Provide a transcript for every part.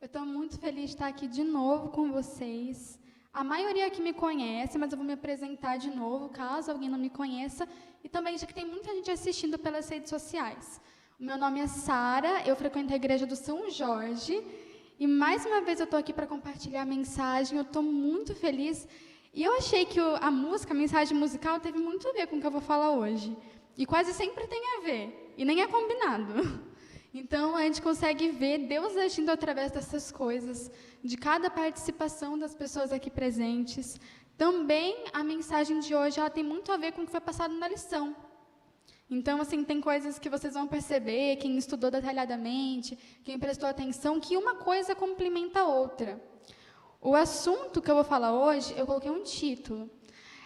estou muito feliz de estar aqui de novo com vocês. A maioria aqui me conhece, mas eu vou me apresentar de novo, caso alguém não me conheça. E também, já que tem muita gente assistindo pelas redes sociais. O meu nome é Sara, eu frequento a igreja do São Jorge. E mais uma vez eu estou aqui para compartilhar a mensagem, eu estou muito feliz. E eu achei que a mensagem musical, teve muito a ver com o que eu vou falar hoje. E quase sempre tem a ver, e nem é combinado. Então, a gente consegue ver Deus agindo através dessas coisas, de cada participação das pessoas aqui presentes. Também, a mensagem de hoje ela tem muito a ver com o que foi passado na lição. Então, assim, tem coisas que vocês vão perceber, quem estudou detalhadamente, quem prestou atenção, que uma coisa complementa a outra. O assunto que eu vou falar hoje, eu coloquei um título,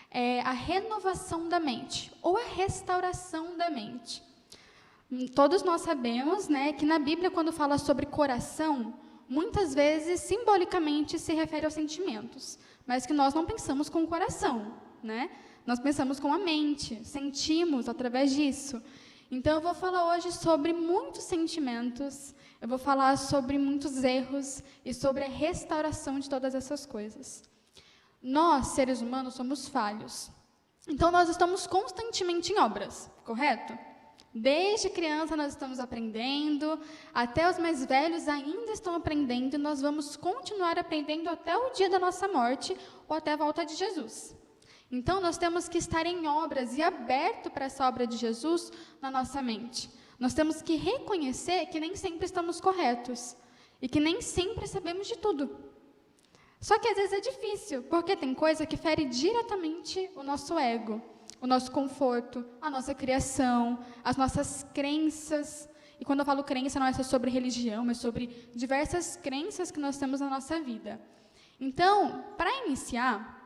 é a renovação da mente, ou a restauração da mente. Todos nós sabemos, né, que na Bíblia, quando fala sobre coração, muitas vezes, simbolicamente, se refere aos sentimentos, mas que nós não pensamos com o coração, né? Nós pensamos com a mente, sentimos através disso. Então, eu vou falar hoje sobre muitos sentimentos, eu vou falar sobre muitos erros e sobre a restauração de todas essas coisas. Nós, seres humanos, somos falhos. Então, nós estamos constantemente em obras, correto? Desde criança nós estamos aprendendo, até os mais velhos ainda estão aprendendo, e nós vamos continuar aprendendo até o dia da nossa morte ou até a volta de Jesus. Então, nós temos que estar em obras e aberto para essa obra de Jesus na nossa mente. Nós temos que reconhecer que nem sempre estamos corretos e que nem sempre sabemos de tudo. Só que às vezes é difícil, porque tem coisa que fere diretamente o nosso ego, o nosso conforto, a nossa criação, as nossas crenças. E quando eu falo crença, não é só sobre religião, é sobre diversas crenças que nós temos na nossa vida. Então, para iniciar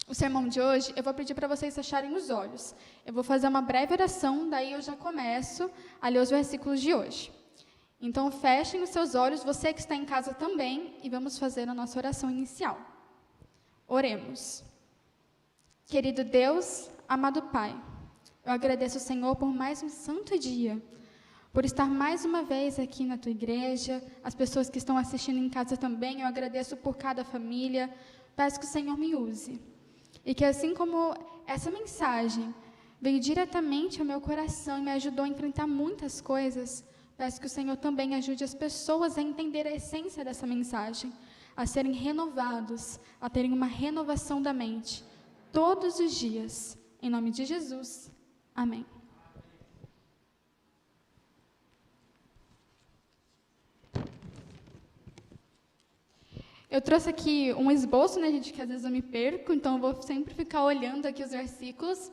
o sermão de hoje, eu vou pedir para vocês fecharem os olhos. Eu vou fazer uma breve oração, daí eu já começo a ler os versículos de hoje. Então, fechem os seus olhos, você que está em casa também, e vamos fazer a nossa oração inicial. Oremos. Querido Deus, amado Pai, eu agradeço, Senhor, por mais um santo dia, por estar mais uma vez aqui na Tua igreja, as pessoas que estão assistindo em casa também, eu agradeço por cada família, peço que o Senhor me use. E que assim como essa mensagem veio diretamente ao meu coração e me ajudou a enfrentar muitas coisas, peço que o Senhor também ajude as pessoas a entender a essência dessa mensagem, a serem renovados, a terem uma renovação da mente, todos os dias. Em nome de Jesus. Amém. Eu trouxe aqui um esboço, né, gente, que às vezes eu me perco, então eu vou sempre ficar olhando aqui os versículos.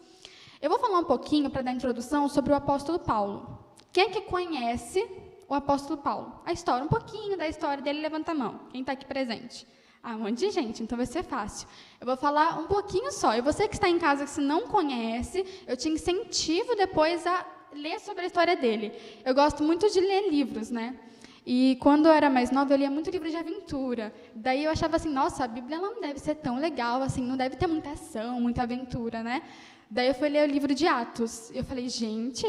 Eu vou falar um pouquinho, para dar a introdução, sobre o apóstolo Paulo. Quem é que conhece o apóstolo Paulo? A história, um pouquinho da história dele, levanta a mão. Quem está aqui presente? Ah, um monte de gente, então vai ser fácil. Eu vou falar um pouquinho só. E você que está em casa, que se não conhece, eu te incentivo depois a ler sobre a história dele. Eu gosto muito de ler livros, né? E quando eu era mais nova, eu lia muito livro de aventura. Daí eu achava assim, nossa, a Bíblia ela não deve ser tão legal, assim, não deve ter muita ação, muita aventura, né? Daí eu fui ler o livro de Atos. E eu falei, gente,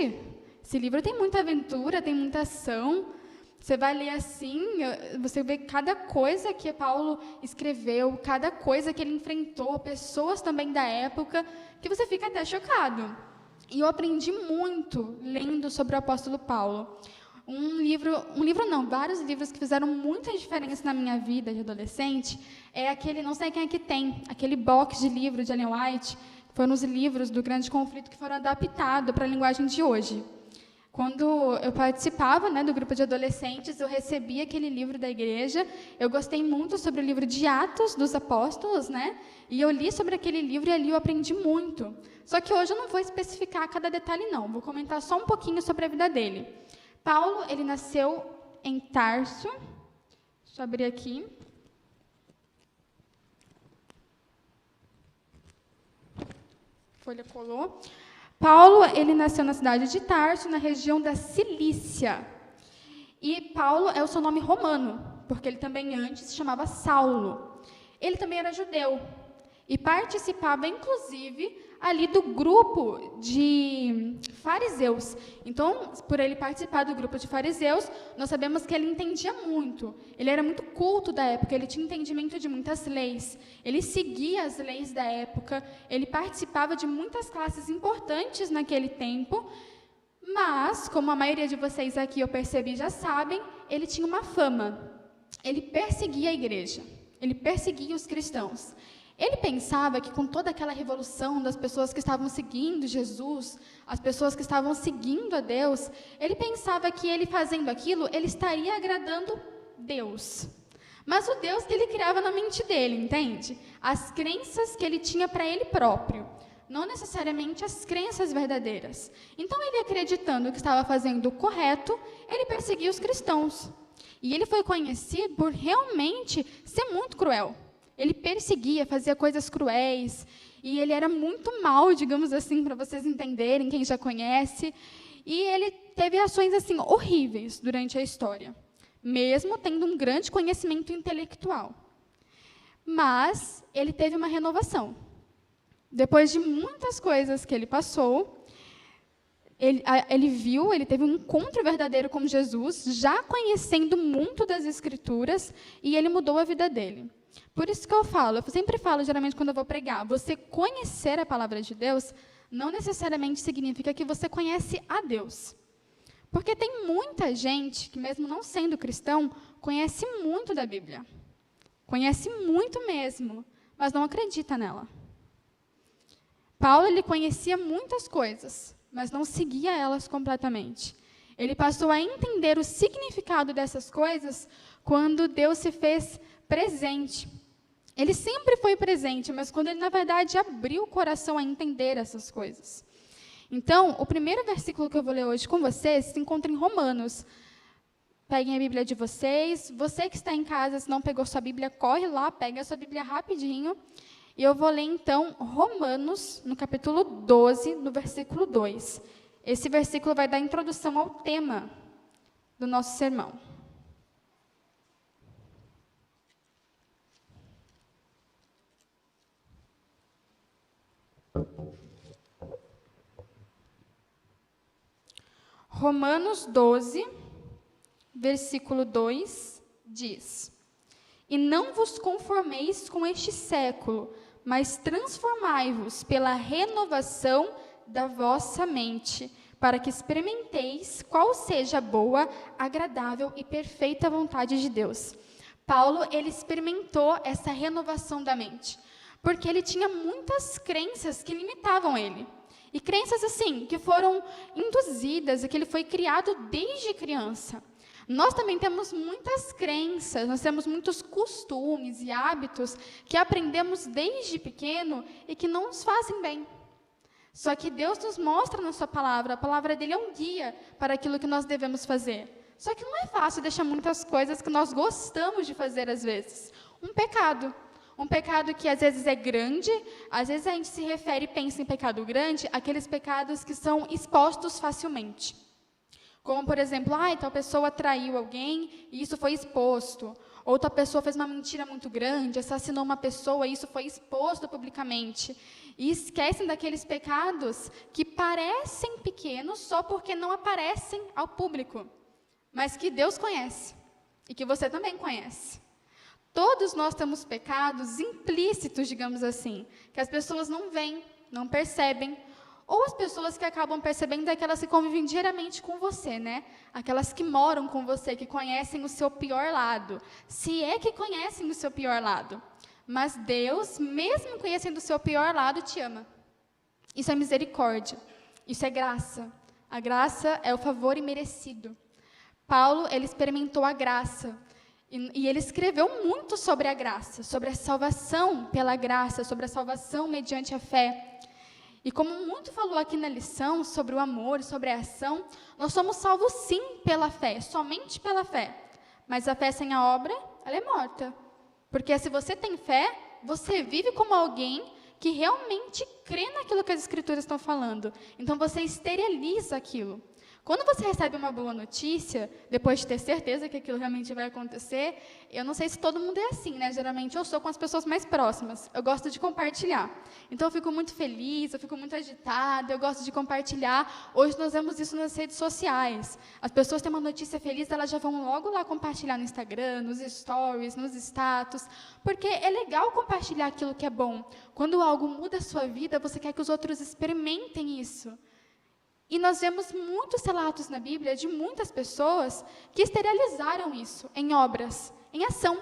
esse livro tem muita aventura, tem muita ação. Você vai ler assim, você vê cada coisa que Paulo escreveu, cada coisa que ele enfrentou, pessoas também da época, que você fica até chocado. E eu aprendi muito lendo sobre o apóstolo Paulo. Vários livros que fizeram muita diferença na minha vida de adolescente, é aquele, não sei quem é que tem, aquele box de livro de Ellen White, que foram os livros do Grande Conflito que foram adaptados para a linguagem de hoje. Quando eu participava, né, do grupo de adolescentes, eu recebia aquele livro da igreja, eu gostei muito sobre o livro de Atos dos Apóstolos, né, e eu li sobre aquele livro e ali eu aprendi muito. Só que hoje eu não vou especificar cada detalhe, não, vou comentar só um pouquinho sobre a vida dele. Paulo, ele nasceu em Tarso, deixa eu abrir aqui. Folha colou. Paulo, ele nasceu na cidade de Tarso, na região da Cilícia. E Paulo é o seu nome romano, porque ele também antes se chamava Saulo. Ele também era judeu e participava, inclusive, ali do grupo de fariseus. Então, por ele participar do grupo de fariseus, nós sabemos que ele entendia muito. Ele era muito culto da época, ele tinha entendimento de muitas leis. Ele seguia as leis da época, ele participava de muitas classes importantes naquele tempo, mas, como a maioria de vocês aqui eu percebi já sabem, ele tinha uma fama. Ele perseguia a igreja, ele perseguia os cristãos. Ele pensava que com toda aquela revolução das pessoas que estavam seguindo Jesus, as pessoas que estavam seguindo a Deus, ele pensava que ele fazendo aquilo, ele estaria agradando Deus. Mas o Deus que ele criava na mente dele, entende? As crenças que ele tinha para ele próprio, não necessariamente as crenças verdadeiras. Então, ele acreditando que estava fazendo o correto, ele perseguia os cristãos. E ele foi conhecido por realmente ser muito cruel. Ele perseguia, fazia coisas cruéis, e ele era muito mau, digamos assim, para vocês entenderem, quem já conhece. E ele teve ações assim horríveis durante a história, mesmo tendo um grande conhecimento intelectual. Mas ele teve uma renovação. Depois de muitas coisas que ele passou, ele teve um encontro verdadeiro com Jesus, já conhecendo muito das Escrituras, e ele mudou a vida dele. Por isso que eu sempre falo, geralmente, quando eu vou pregar, você conhecer a palavra de Deus não necessariamente significa que você conhece a Deus. Porque tem muita gente que, mesmo não sendo cristão, conhece muito da Bíblia. Conhece muito mesmo, mas não acredita nela. Paulo, ele conhecia muitas coisas, mas não seguia elas completamente. Ele passou a entender o significado dessas coisas quando Deus se fez presente. Ele sempre foi presente, mas quando ele, na verdade, abriu o coração a entender essas coisas. Então, o primeiro versículo que eu vou ler hoje com vocês se encontra em Romanos. Peguem a Bíblia de vocês. Você que está em casa, se não pegou sua Bíblia, corre lá, pega a sua Bíblia rapidinho. E eu vou ler, então, Romanos, no capítulo 12, no versículo 2. Esse versículo vai dar introdução ao tema do nosso sermão. Romanos 12, versículo 2, diz: E não vos conformeis com este século, mas transformai-vos pela renovação da vossa mente, para que experimenteis qual seja a boa, agradável e perfeita vontade de Deus. Paulo, ele experimentou essa renovação da mente, porque ele tinha muitas crenças que limitavam ele. E crenças assim, que foram induzidas, e que ele foi criado desde criança. Nós também temos muitas crenças, nós temos muitos costumes e hábitos que aprendemos desde pequeno e que não nos fazem bem. Só que Deus nos mostra na sua palavra, a palavra dele é um guia para aquilo que nós devemos fazer. Só que não é fácil deixar muitas coisas que nós gostamos de fazer às vezes. Um pecado que às vezes é grande, às vezes a gente se refere e pensa em pecado grande, aqueles pecados que são expostos facilmente. Como, por exemplo, tal pessoa traiu alguém e isso foi exposto. Outra pessoa fez uma mentira muito grande, assassinou uma pessoa e isso foi exposto publicamente. E esquecem daqueles pecados que parecem pequenos só porque não aparecem ao público, mas que Deus conhece e que você também conhece. Todos nós temos pecados implícitos, digamos assim, que as pessoas não veem, não percebem, ou as pessoas que acabam percebendo é aquelas que convivem diariamente com você, né? Aquelas que moram com você, que conhecem o seu pior lado. Se é que conhecem o seu pior lado. Mas Deus, mesmo conhecendo o seu pior lado, te ama. Isso é misericórdia. Isso é graça. A graça é o favor imerecido. Paulo, ele experimentou a graça. E ele escreveu muito sobre a graça, sobre a salvação pela graça, sobre a salvação mediante a fé. E como muito falou aqui na lição, sobre o amor, sobre a ação, nós somos salvos sim pela fé, somente pela fé. Mas a fé sem a obra, ela é morta. Porque se você tem fé, você vive como alguém que realmente crê naquilo que as Escrituras estão falando. Então você exterioriza aquilo. Quando você recebe uma boa notícia, depois de ter certeza que aquilo realmente vai acontecer, eu não sei se todo mundo é assim, né? Geralmente eu sou com as pessoas mais próximas. Eu gosto de compartilhar. Então eu fico muito feliz, eu fico muito agitada, eu gosto de compartilhar. Hoje nós vemos isso nas redes sociais. As pessoas têm uma notícia feliz, elas já vão logo lá compartilhar no Instagram, nos stories, nos status, porque é legal compartilhar aquilo que é bom. Quando algo muda a sua vida, você quer que os outros experimentem isso. E nós vemos muitos relatos na Bíblia de muitas pessoas que exteriorizaram isso em obras, em ação.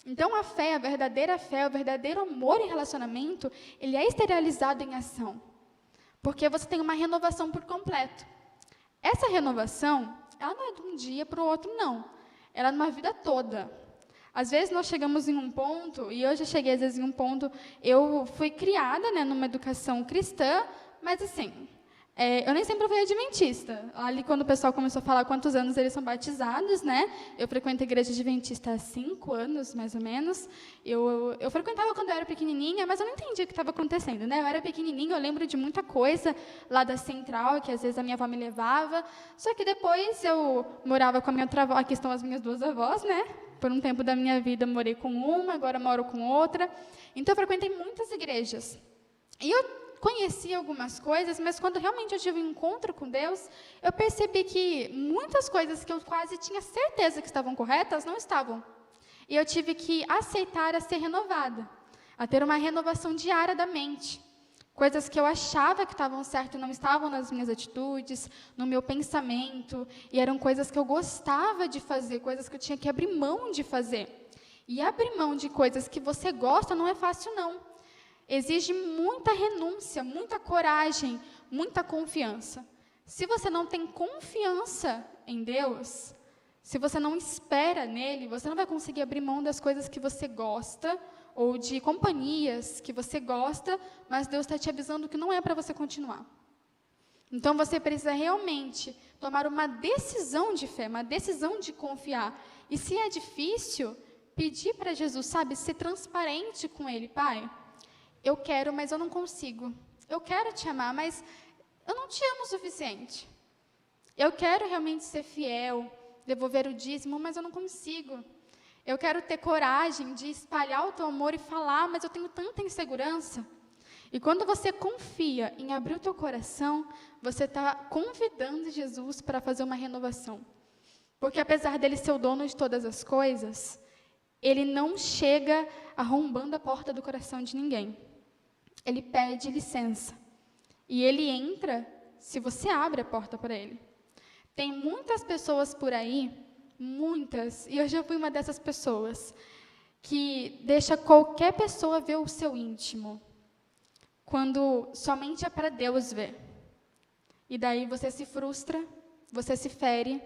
Então, a fé, a verdadeira fé, o verdadeiro amor em relacionamento, ele é exteriorizado em ação. Porque você tem uma renovação por completo. Essa renovação, ela não é de um dia para o outro, não. Ela é numa vida toda. Às vezes, nós chegamos em um ponto, e eu já cheguei, às vezes, em um ponto, eu fui criada, né, numa educação cristã, mas, assim, eu nem sempre fui adventista. Ali, quando o pessoal começou a falar quantos anos eles são batizados, né? Eu frequento a igreja adventista há 5 anos, mais ou menos. Eu frequentava quando eu era pequenininha, mas eu não entendia o que estava acontecendo, né? Eu era pequenininha, eu lembro de muita coisa lá da central, que às vezes a minha avó me levava. Só que depois eu morava com a minha outra avó, aqui estão as minhas 2 avós, né? Por um tempo da minha vida eu morei com uma, agora moro com outra. Então eu frequentei muitas igrejas. E eu conheci algumas coisas, mas quando realmente eu tive um encontro com Deus, eu percebi que muitas coisas que eu quase tinha certeza que estavam corretas, não estavam. E eu tive que aceitar a ser renovada, a ter uma renovação diária da mente. Coisas que eu achava que estavam certas não estavam nas minhas atitudes, no meu pensamento, e eram coisas que eu gostava de fazer, coisas que eu tinha que abrir mão de fazer. E abrir mão de coisas que você gosta não é fácil, não. Exige muita renúncia, muita coragem, muita confiança. Se você não tem confiança em Deus, se você não espera nele, você não vai conseguir abrir mão das coisas que você gosta, ou de companhias que você gosta, mas Deus está te avisando que não é para você continuar. Então, você precisa realmente tomar uma decisão de fé, uma decisão de confiar. E se é difícil, pedir para Jesus, sabe, ser transparente com ele. Pai, eu quero, mas eu não consigo. Eu quero te amar, mas eu não te amo o suficiente. Eu quero realmente ser fiel, devolver o dízimo, mas eu não consigo. Eu quero ter coragem de espalhar o teu amor e falar, mas eu tenho tanta insegurança. E quando você confia em abrir o teu coração, você está convidando Jesus para fazer uma renovação. Porque apesar dele ser o dono de todas as coisas, ele não chega arrombando a porta do coração de ninguém. Ele pede licença. E ele entra se você abre a porta para ele. Tem muitas pessoas por aí, muitas, e eu já fui uma dessas pessoas, que deixa qualquer pessoa ver o seu íntimo, quando somente é para Deus ver. E daí você se frustra, você se fere,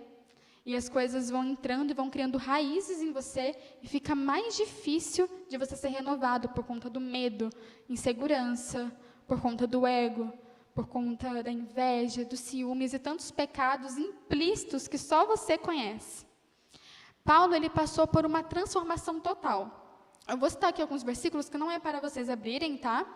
e as coisas vão entrando e vão criando raízes em você, e fica mais difícil de você ser renovado por conta do medo, insegurança, por conta do ego, por conta da inveja, dos ciúmes e tantos pecados implícitos que só você conhece. Paulo, ele passou por uma transformação total. Eu vou citar aqui alguns versículos que não é para vocês abrirem, tá?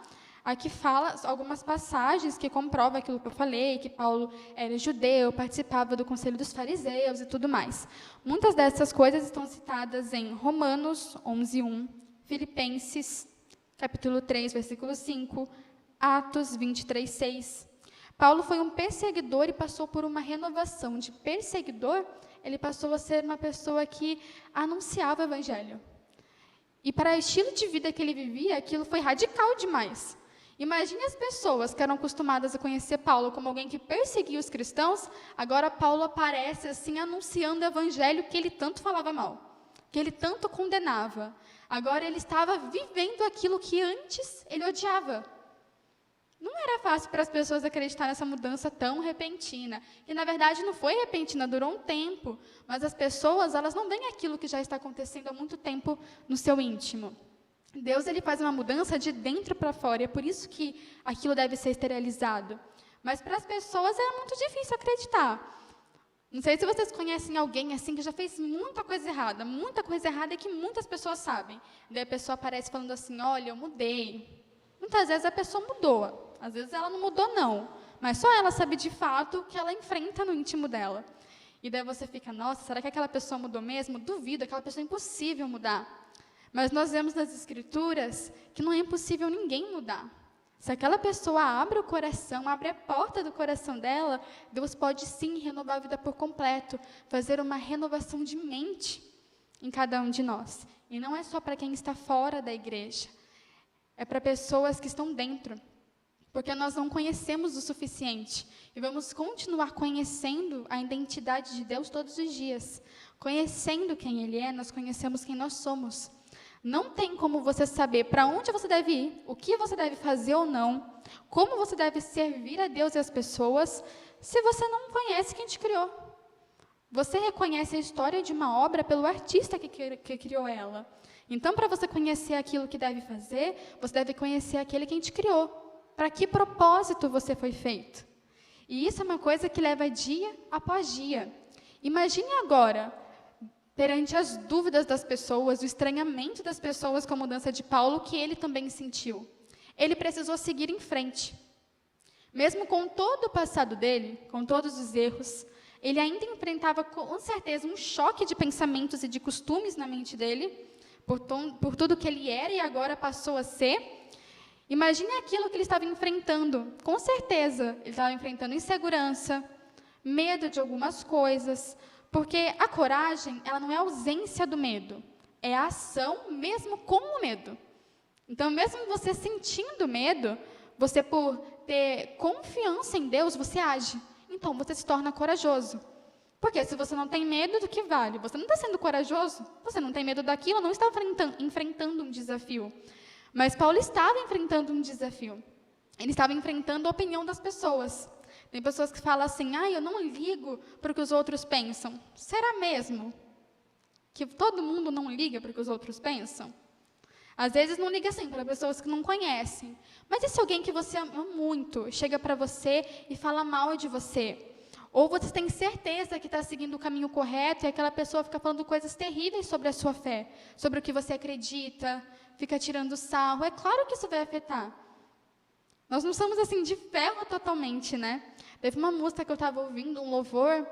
Aqui fala algumas passagens que comprovam aquilo que eu falei, que Paulo era judeu, participava do conselho dos fariseus e tudo mais. Muitas dessas coisas estão citadas em Romanos 11:1, Filipenses, capítulo 3, versículo 5, Atos 23:6. Paulo foi um perseguidor e passou por uma renovação. De perseguidor, ele passou a ser uma pessoa que anunciava o evangelho. E para o estilo de vida que ele vivia, aquilo foi radical demais. Imagine as pessoas que eram acostumadas a conhecer Paulo como alguém que perseguia os cristãos, agora Paulo aparece assim, anunciando o evangelho que ele tanto falava mal, que ele tanto condenava. Agora ele estava vivendo aquilo que antes ele odiava. Não era fácil para as pessoas acreditar nessa mudança tão repentina. E, na verdade, não foi repentina, durou um tempo. Mas as pessoas, elas não veem aquilo que já está acontecendo há muito tempo no seu íntimo. Deus, ele faz uma mudança de dentro para fora. E é por isso que aquilo deve ser esterilizado. Mas para as pessoas é muito difícil acreditar. Não sei se vocês conhecem alguém assim que já fez muita coisa errada e que muitas pessoas sabem. Daí a pessoa aparece falando assim, olha, eu mudei. Muitas vezes a pessoa mudou. Às vezes ela não mudou, não. mas só ela sabe de fato o que ela enfrenta no íntimo dela. E daí você fica, nossa, será que aquela pessoa mudou mesmo? Duvido, aquela pessoa é impossível mudar. Mas nós vemos nas Escrituras que não é impossível ninguém mudar. Se aquela pessoa abre o coração, abre a porta do coração dela, Deus pode sim renovar a vida por completo, fazer uma renovação de mente em cada um de nós. E não é só para quem está fora da igreja, é para pessoas que estão dentro, porque nós não conhecemos o suficiente e vamos continuar conhecendo a identidade de Deus todos os dias. Conhecendo quem Ele é, nós conhecemos quem nós somos. Não tem como você saber para onde você deve ir, o que você deve fazer ou não, como você deve servir a Deus e as pessoas, se você não conhece quem te criou. Você reconhece a história de uma obra pelo artista que criou ela. Então, para você conhecer aquilo que deve fazer, você deve conhecer aquele que te criou. Para que propósito você foi feito? E isso é uma coisa que leva dia após dia. Imagine agora, perante as dúvidas das pessoas, o estranhamento das pessoas com a mudança de Paulo, que ele também sentiu. Ele precisou seguir em frente. Mesmo com todo o passado dele, com todos os erros, ele ainda enfrentava com certeza um choque de pensamentos e de costumes na mente dele, por tudo que ele era e agora passou a ser. Imagine aquilo que ele estava enfrentando. Com certeza, ele estava enfrentando insegurança, medo de algumas coisas, porque a coragem, ela não é a ausência do medo, é a ação mesmo com o medo. Então, mesmo você sentindo medo, você por ter confiança em Deus, você age. Então, você se torna corajoso. Porque se você não tem medo, do que vale? Você não está sendo corajoso, você não tem medo daquilo, não está enfrentando um desafio. Mas Paulo estava enfrentando um desafio. Ele estava enfrentando a opinião das pessoas. Tem pessoas que falam assim, eu não ligo para o que os outros pensam. Será mesmo que todo mundo não liga para o que os outros pensam? Às vezes não liga assim para pessoas que não conhecem. Mas e se alguém que você ama muito chega para você e fala mal de você? Ou você tem certeza que está seguindo o caminho correto e aquela pessoa fica falando coisas terríveis sobre a sua fé, sobre o que você acredita, fica tirando sarro. É claro que isso vai afetar. Nós não somos assim de ferro totalmente, né? Teve uma música que eu estava ouvindo, um louvor,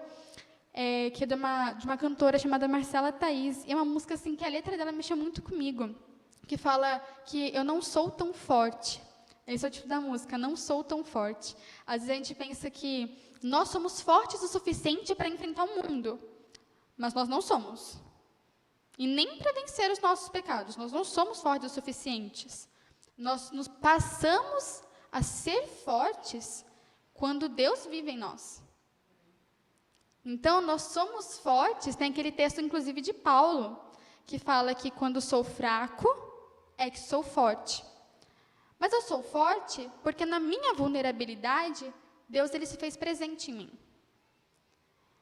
que é de uma cantora chamada Marcela Thaís. E é uma música assim, que a letra dela mexeu muito comigo, que fala que eu não sou tão forte. Esse é o tipo da música, não sou tão forte. Às vezes a gente pensa que nós somos fortes o suficiente para enfrentar o mundo, mas nós não somos. E nem para vencer os nossos pecados, nós não somos fortes o suficientes. Nós nos passamos a ser fortes quando Deus vive em nós. Então, nós somos fortes, tem aquele texto, inclusive, de Paulo, que fala que quando sou fraco, é que sou forte. Mas eu sou forte porque na minha vulnerabilidade, Deus ele se fez presente em mim.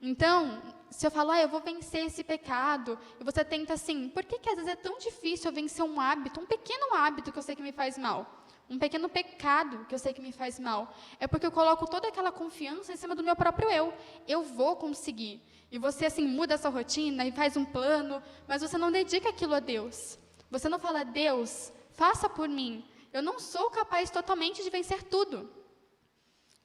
Então, se eu falo, eu vou vencer esse pecado, e você tenta assim, por que às vezes é tão difícil eu vencer um hábito, um pequeno hábito que eu sei que me faz mal? Um pequeno pecado que eu sei que me faz mal. É porque eu coloco toda aquela confiança em cima do meu próprio eu. Eu vou conseguir. E você, assim, muda a sua rotina e faz um plano, mas você não dedica aquilo a Deus. Você não fala, Deus, faça por mim. Eu não sou capaz totalmente de vencer tudo.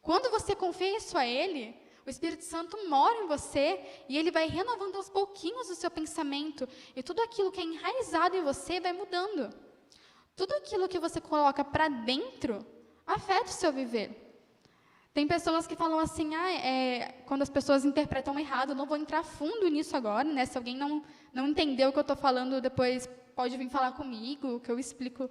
Quando você confia isso a Ele, o Espírito Santo mora em você e Ele vai renovando aos pouquinhos o seu pensamento. E tudo aquilo que é enraizado em você vai mudando. Tudo aquilo que você coloca para dentro afeta o seu viver. Tem pessoas que falam assim, quando as pessoas interpretam errado, eu não vou entrar fundo nisso agora, né? Se alguém não entendeu o que eu estou falando, depois pode vir falar comigo, que eu explico,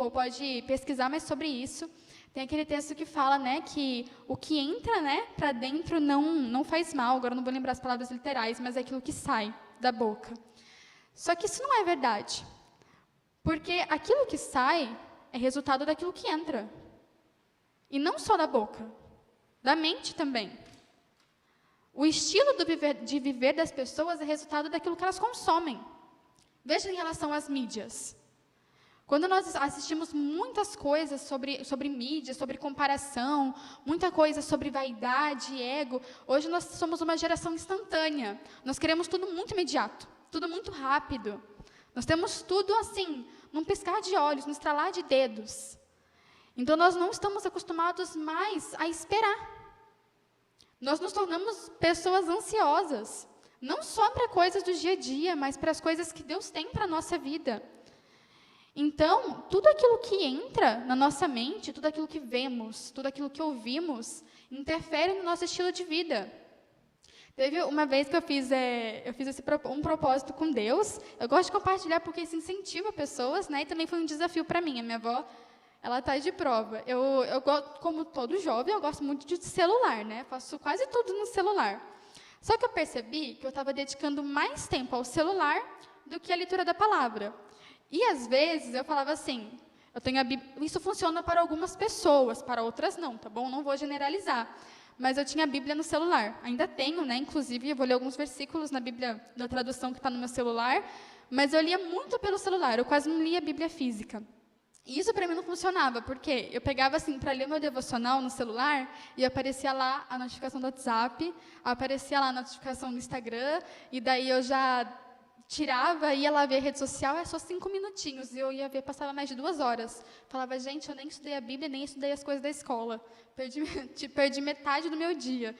ou pode pesquisar mais sobre isso. Tem aquele texto que fala, né, que o que entra, né, para dentro não faz mal. Agora eu não vou lembrar as palavras literais, mas é aquilo que sai da boca. Só que isso não é verdade. Porque aquilo que sai é resultado daquilo que entra. E não só da boca, da mente também. O estilo de viver das pessoas é resultado daquilo que elas consomem. Veja em relação às mídias. Quando nós assistimos muitas coisas sobre mídia, sobre comparação, muita coisa sobre vaidade, ego, hoje nós somos uma geração instantânea. Nós queremos tudo muito imediato, tudo muito rápido. Nós temos tudo assim, num piscar de olhos, num estralar de dedos. Então, nós não estamos acostumados mais a esperar. Nós nos tornamos pessoas ansiosas, não só para coisas do dia a dia, mas para as coisas que Deus tem para a nossa vida. Então, tudo aquilo que entra na nossa mente, tudo aquilo que vemos, tudo aquilo que ouvimos, interfere no nosso estilo de vida. Teve uma vez que eu fiz um propósito com Deus. Eu gosto de compartilhar porque isso incentiva pessoas, né? E também foi um desafio para mim. A minha avó, ela está de prova. Eu, como todo jovem, eu gosto muito de celular, né? Faço quase tudo no celular. Só que eu percebi que eu estava dedicando mais tempo ao celular do que à leitura da palavra. E, às vezes, eu falava assim, eu tenho a Bíblia, isso funciona para algumas pessoas, para outras não, tá bom? Não vou generalizar. Mas eu tinha a Bíblia no celular. Ainda tenho, né? Inclusive, eu vou ler alguns versículos na Bíblia, da tradução que está no meu celular. Mas eu lia muito pelo celular, eu quase não lia a Bíblia física. E isso para mim não funcionava, porque eu pegava assim para ler meu devocional no celular e aparecia lá a notificação do WhatsApp, aparecia lá a notificação do Instagram, e daí eu já tirava, ia lá ver a rede social, é só 5 minutinhos, e eu ia ver, passava mais de 2 horas. Falava, gente, eu nem estudei a Bíblia, nem estudei as coisas da escola. Perdi metade do meu dia.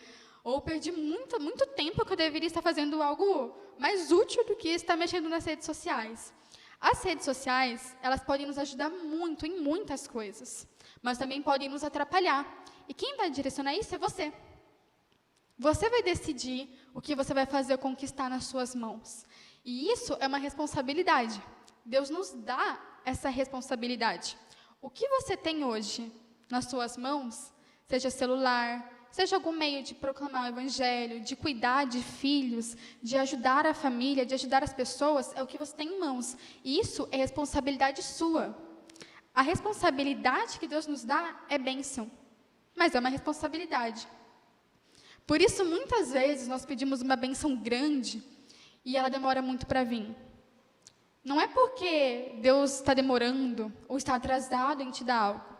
Ou perdi muito tempo que eu deveria estar fazendo algo mais útil do que estar mexendo nas redes sociais. As redes sociais, elas podem nos ajudar muito em muitas coisas, mas também podem nos atrapalhar. E quem vai direcionar isso é você. Você vai decidir o que você vai fazer conquistar nas suas mãos. E isso é uma responsabilidade. Deus nos dá essa responsabilidade. O que você tem hoje nas suas mãos, seja celular, seja algum meio de proclamar o Evangelho, de cuidar de filhos, de ajudar a família, de ajudar as pessoas, é o que você tem em mãos. E isso é responsabilidade sua. A responsabilidade que Deus nos dá é bênção, mas é uma responsabilidade. Por isso, muitas vezes, nós pedimos uma bênção grande e ela demora muito para vir. Não é porque Deus está demorando ou está atrasado em te dar algo.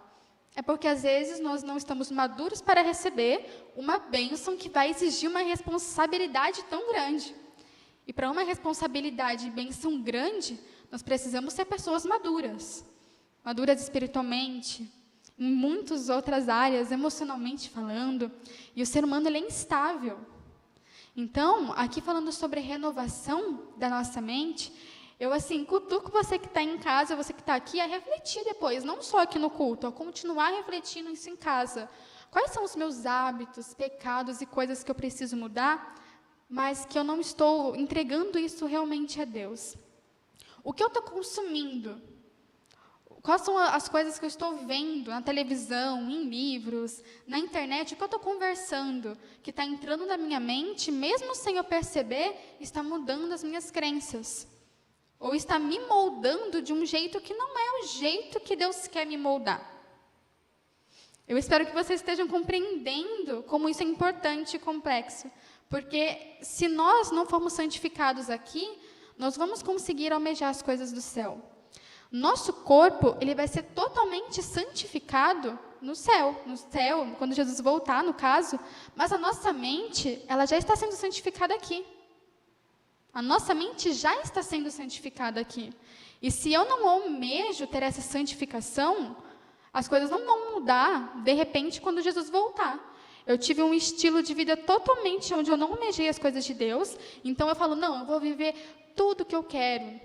É porque, às vezes, nós não estamos maduros para receber uma bênção que vai exigir uma responsabilidade tão grande. E para uma responsabilidade e bênção grande, nós precisamos ser pessoas maduras. Maduras espiritualmente, em muitas outras áreas, emocionalmente falando. E o ser humano, ele é instável. Então, aqui falando sobre renovação da nossa mente, eu, assim, cutuco você que está em casa, você que está aqui, a refletir depois, não só aqui no culto, a continuar refletindo isso em casa. Quais são os meus hábitos, pecados e coisas que eu preciso mudar, mas que eu não estou entregando isso realmente a Deus? O que eu estou consumindo? Quais são as coisas que eu estou vendo na televisão, em livros, na internet, o que eu estou conversando, que está entrando na minha mente, mesmo sem eu perceber, está mudando as minhas crenças? Ou está me moldando de um jeito que não é o jeito que Deus quer me moldar? Eu espero que vocês estejam compreendendo como isso é importante e complexo. Porque se nós não formos santificados aqui, nós vamos conseguir almejar as coisas do céu. Nosso corpo, ele vai ser totalmente santificado no céu, quando Jesus voltar, no caso. Mas a nossa mente, ela já está sendo santificada aqui. A nossa mente já está sendo santificada aqui. E se eu não almejo ter essa santificação, as coisas não vão mudar, de repente, quando Jesus voltar. Eu tive um estilo de vida totalmente onde eu não almejei as coisas de Deus, então eu falo, não, eu vou viver tudo o que eu quero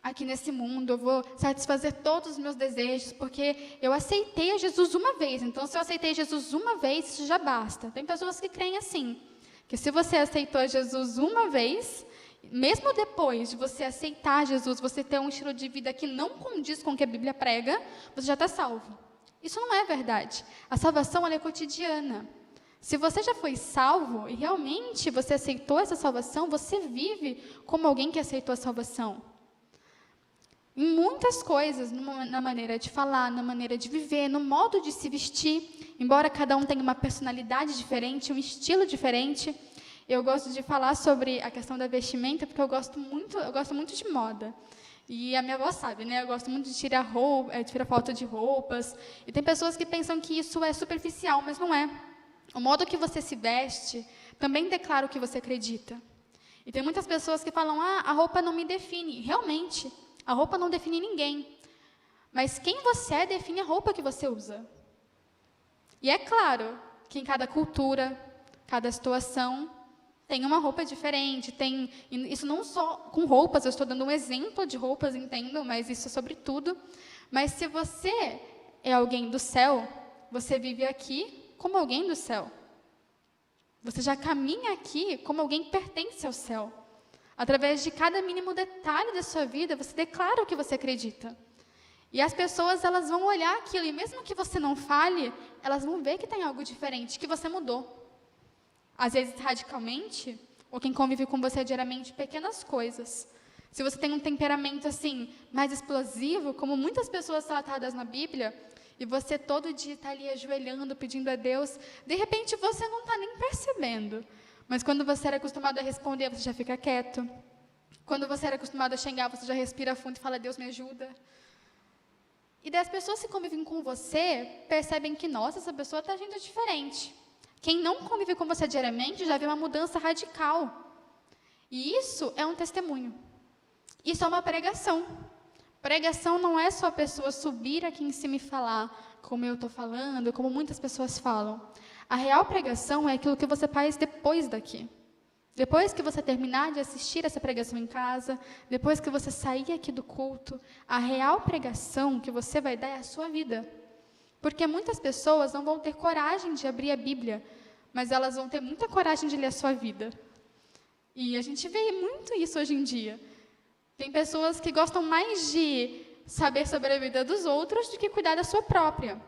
aqui nesse mundo, eu vou satisfazer todos os meus desejos, porque eu aceitei a Jesus uma vez, então se eu aceitei Jesus uma vez, isso já basta. Tem pessoas que creem assim, que se você aceitou a Jesus uma vez, mesmo depois de você aceitar Jesus, você ter um estilo de vida que não condiz com o que a Bíblia prega, você já está salvo. Isso não é verdade. A salvação, ela é cotidiana. Se você já foi salvo e realmente você aceitou essa salvação, você vive como alguém que aceitou a salvação. Em muitas coisas, na maneira de falar, na maneira de viver, no modo de se vestir, embora cada um tenha uma personalidade diferente, um estilo diferente. Eu gosto de falar sobre a questão da vestimenta, porque eu gosto muito de moda. E a minha avó sabe, né? Eu gosto muito de tirar foto de roupas. E tem pessoas que pensam que isso é superficial, mas não é. O modo que você se veste também declara o que você acredita. E tem muitas pessoas que falam, a roupa não me define. Realmente, a roupa não define ninguém. Mas quem você é define a roupa que você usa. E é claro que em cada cultura, cada situação, tem uma roupa diferente, isso não só com roupas, eu estou dando um exemplo de roupas, entendo, mas isso é sobre tudo. Mas se você é alguém do céu, você vive aqui como alguém do céu. Você já caminha aqui como alguém que pertence ao céu. Através de cada mínimo detalhe da sua vida, você declara o que você acredita. E as pessoas, elas vão olhar aquilo, e mesmo que você não fale, elas vão ver que tem algo diferente, que você mudou. Às vezes radicalmente, ou quem convive com você diariamente, pequenas coisas. Se você tem um temperamento assim, mais explosivo, como muitas pessoas tratadas na Bíblia, e você todo dia está ali ajoelhando, pedindo a Deus, de repente você não está nem percebendo. Mas quando você era acostumado a responder, você já fica quieto. Quando você era acostumado a xingar, você já respira fundo e fala, Deus me ajuda. E daí as pessoas que convivem com você percebem que, nossa, essa pessoa está agindo diferente. Quem não convive com você diariamente já vê uma mudança radical. E isso é um testemunho. Isso é uma pregação. Pregação não é só a pessoa subir aqui em cima e falar como eu estou falando, como muitas pessoas falam. A real pregação é aquilo que você faz depois daqui. Depois que você terminar de assistir essa pregação em casa, depois que você sair aqui do culto, a real pregação que você vai dar é a sua vida. Porque muitas pessoas não vão ter coragem de abrir a Bíblia, mas elas vão ter muita coragem de ler a sua vida. E a gente vê muito isso hoje em dia. Tem pessoas que gostam mais de saber sobre a vida dos outros do que cuidar da sua própria.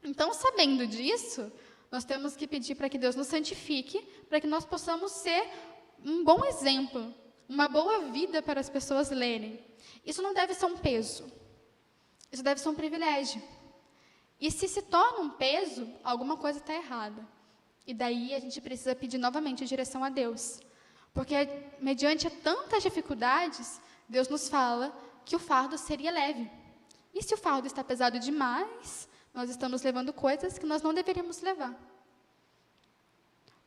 Então, sabendo disso, nós temos que pedir para que Deus nos santifique, para que nós possamos ser um bom exemplo, uma boa vida para as pessoas lerem. Isso não deve ser um peso. Isso deve ser um privilégio. E se torna um peso, alguma coisa está errada. E daí a gente precisa pedir novamente a direção a Deus. Porque, mediante tantas dificuldades, Deus nos fala que o fardo seria leve. E se o fardo está pesado demais, nós estamos levando coisas que nós não deveríamos levar.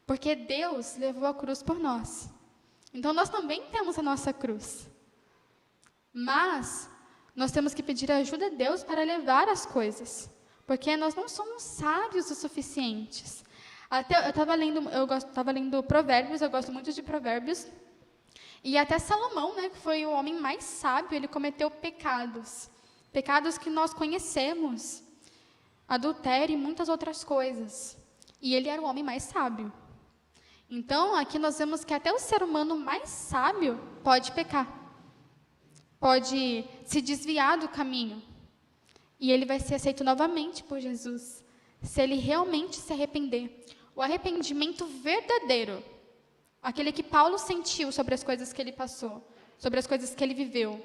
Porque Deus levou a cruz por nós. Então, nós também temos a nossa cruz. Mas, nós temos que pedir ajuda a Deus para levar as coisas. Porque nós não somos sábios o suficientes. Até eu estava lendo Provérbios, eu gosto muito de Provérbios. E até Salomão, né, que foi o homem mais sábio, ele cometeu pecados. Pecados que nós conhecemos. Adultério e muitas outras coisas. E ele era o homem mais sábio. Então, aqui nós vemos que até o ser humano mais sábio pode pecar. Pode se desviar do caminho. E ele vai ser aceito novamente por Jesus, se ele realmente se arrepender. O arrependimento verdadeiro, aquele que Paulo sentiu sobre as coisas que ele passou, sobre as coisas que ele viveu.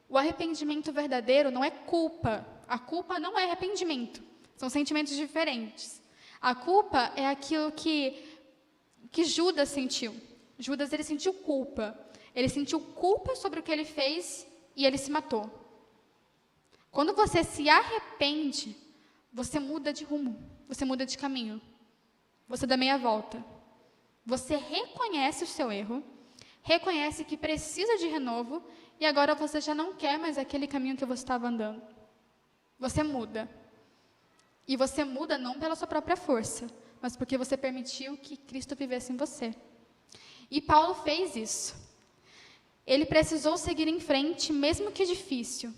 O arrependimento verdadeiro não é culpa. A culpa não é arrependimento. São sentimentos diferentes. A culpa é aquilo que Judas sentiu. Judas, ele sentiu culpa. Ele sentiu culpa sobre o que ele fez e ele se matou. Quando você se arrepende, você muda de rumo, você muda de caminho, você dá meia volta. Você reconhece o seu erro, reconhece que precisa de renovo, e agora você já não quer mais aquele caminho que você estava andando. Você muda. E você muda não pela sua própria força, mas porque você permitiu que Cristo vivesse em você. E Paulo fez isso. Ele precisou seguir em frente, mesmo que difícil.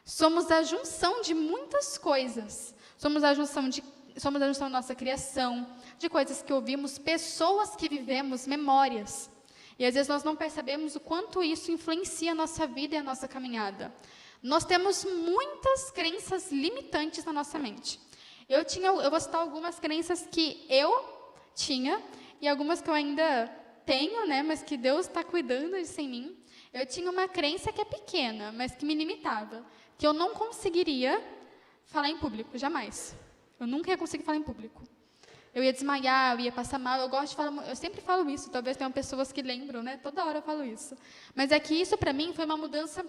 Somos a junção de muitas coisas. Somos a junção da nossa criação, de coisas que ouvimos, pessoas que vivemos, memórias. E às vezes nós não percebemos o quanto isso influencia a nossa vida e a nossa caminhada. Nós temos muitas crenças limitantes na nossa mente. Eu vou citar algumas crenças que eu tinha e algumas que eu ainda tenho, né, mas que Deus está cuidando disso em mim. Eu tinha uma crença que é pequena, mas que me limitava, que eu não conseguiria falar em público, jamais. Eu nunca ia conseguir falar em público. Eu ia desmaiar, eu ia passar mal, eu sempre falo isso, talvez tenham pessoas que lembram, né? Toda hora eu falo isso. Mas é que isso, para mim, foi uma mudança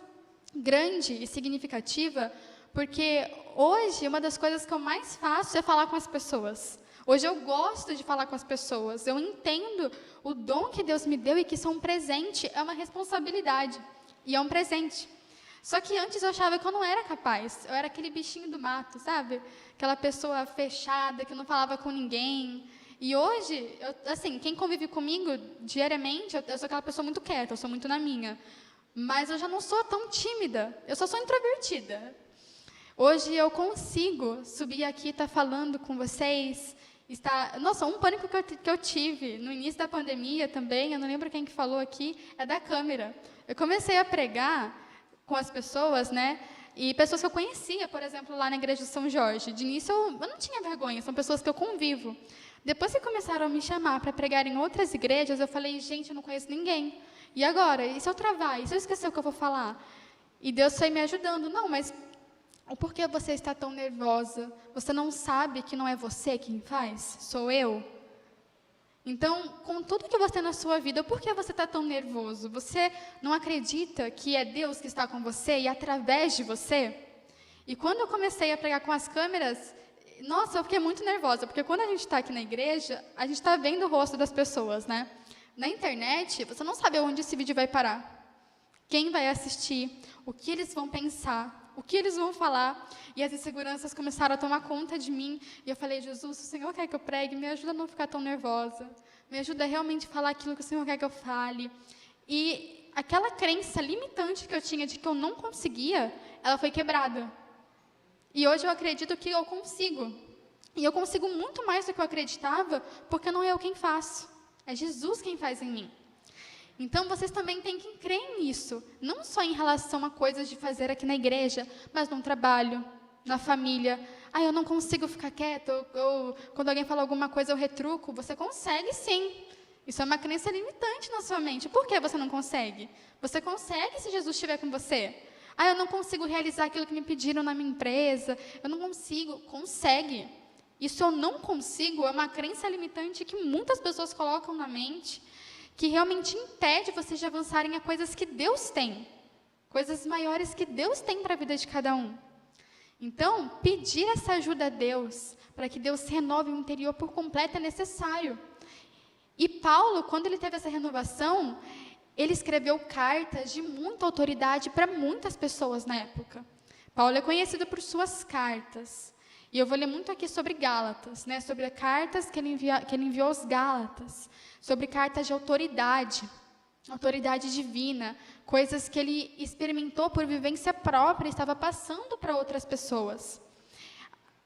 grande e significativa, porque hoje, uma das coisas que eu mais faço é falar com as pessoas. Hoje eu gosto de falar com as pessoas, eu entendo o dom que Deus me deu e que isso é um presente, é uma responsabilidade, e é um presente. Só que antes eu achava que eu não era capaz. Eu era aquele bichinho do mato, sabe? Aquela pessoa fechada, que não falava com ninguém. E hoje, assim, quem convive comigo diariamente, eu sou aquela pessoa muito quieta, eu sou muito na minha. Mas eu já não sou tão tímida, eu só sou introvertida. Hoje eu consigo subir aqui e estar falando com vocês. Nossa, um pânico que eu tive no início da pandemia também, eu não lembro quem que falou aqui, é da câmera. Eu comecei a pregar com as pessoas, né? E pessoas que eu conhecia, por exemplo, lá na igreja de São Jorge. De início eu não tinha vergonha, são pessoas que eu convivo. Depois que começaram a me chamar para pregar em outras igrejas, eu falei, gente, eu não conheço ninguém. E agora? E se eu travar? E se eu esquecer o que eu vou falar? E Deus foi me ajudando. Não, mas o porquê você está tão nervosa? Você não sabe que não é você quem faz? Sou eu? Então, com tudo que você tem na sua vida, por que você está tão nervoso? Você não acredita que é Deus que está com você e através de você? E quando eu comecei a pregar com as câmeras, nossa, eu fiquei muito nervosa, porque quando a gente está aqui na igreja, a gente está vendo o rosto das pessoas, né? Na internet, você não sabe onde esse vídeo vai parar, quem vai assistir, o que eles vão pensar, o que eles vão falar. E as inseguranças começaram a tomar conta de mim. E eu falei, Jesus, se o Senhor quer que eu pregue, me ajuda a não ficar tão nervosa. Me ajuda a realmente falar aquilo que o Senhor quer que eu fale. E aquela crença limitante que eu tinha de que eu não conseguia, ela foi quebrada. E hoje eu acredito que eu consigo. E eu consigo muito mais do que eu acreditava, porque não é eu quem faço. É Jesus quem faz em mim. Então, vocês também têm que crer nisso, não só em relação a coisas de fazer aqui na igreja, mas no trabalho, na família. Eu não consigo ficar quieta, ou quando alguém fala alguma coisa eu retruco. Você consegue sim. Isso é uma crença limitante na sua mente. Por que você não consegue? Você consegue se Jesus estiver com você. Eu não consigo realizar aquilo que me pediram na minha empresa, eu não consigo. Consegue. Isso eu não consigo é uma crença limitante que muitas pessoas colocam na mente, que realmente impede vocês de avançarem a coisas que Deus tem, coisas maiores que Deus tem para a vida de cada um. Então, pedir essa ajuda a Deus, para que Deus renove o interior por completo, é necessário. E Paulo, quando ele teve essa renovação, ele escreveu cartas de muita autoridade para muitas pessoas na época. Paulo é conhecido por suas cartas. E eu vou ler muito aqui sobre Gálatas, né? Sobre cartas que ele enviou aos Gálatas, sobre cartas de autoridade divina, coisas que ele experimentou por vivência própria e estava passando para outras pessoas.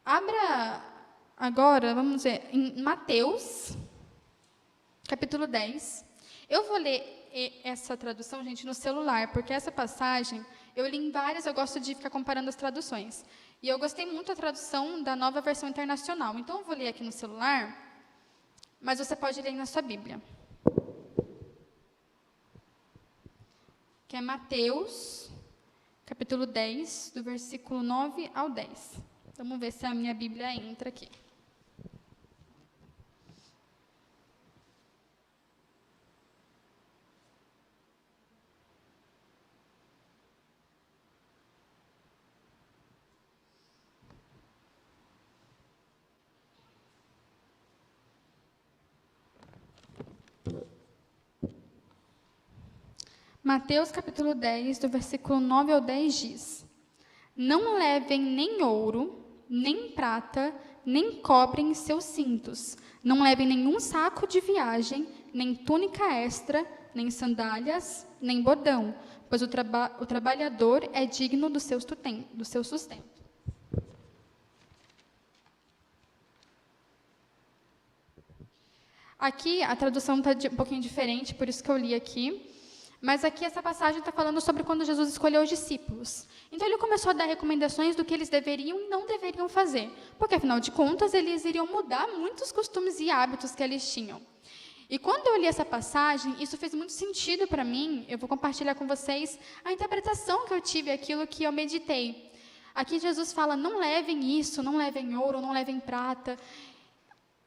Abra agora, vamos ver, em Mateus, capítulo 10. Eu vou ler essa tradução, gente, no celular, porque essa passagem, eu li em várias, eu gosto de ficar comparando as traduções. E eu gostei muito da tradução da Nova Versão Internacional. Então, eu vou ler aqui no celular, mas você pode ler na sua Bíblia. Que é Mateus, capítulo 10, do versículo 9 ao 10. Vamos ver se a minha Bíblia entra aqui. Mateus capítulo 10, do versículo 9 ao 10 diz: Não levem nem ouro, nem prata, nem cobre em seus cintos. Não levem nenhum saco de viagem, nem túnica extra, nem sandálias, nem bordão, pois o trabalhador é digno do seu sustento. Aqui a tradução está um pouquinho diferente, por isso que eu li aqui. Mas aqui essa passagem está falando sobre quando Jesus escolheu os discípulos. Então, ele começou a dar recomendações do que eles deveriam e não deveriam fazer. Porque, afinal de contas, eles iriam mudar muitos costumes e hábitos que eles tinham. E quando eu li essa passagem, isso fez muito sentido para mim. Eu vou compartilhar com vocês a interpretação que eu tive, aquilo que eu meditei. Aqui Jesus fala, não levem isso, não levem ouro, não levem prata.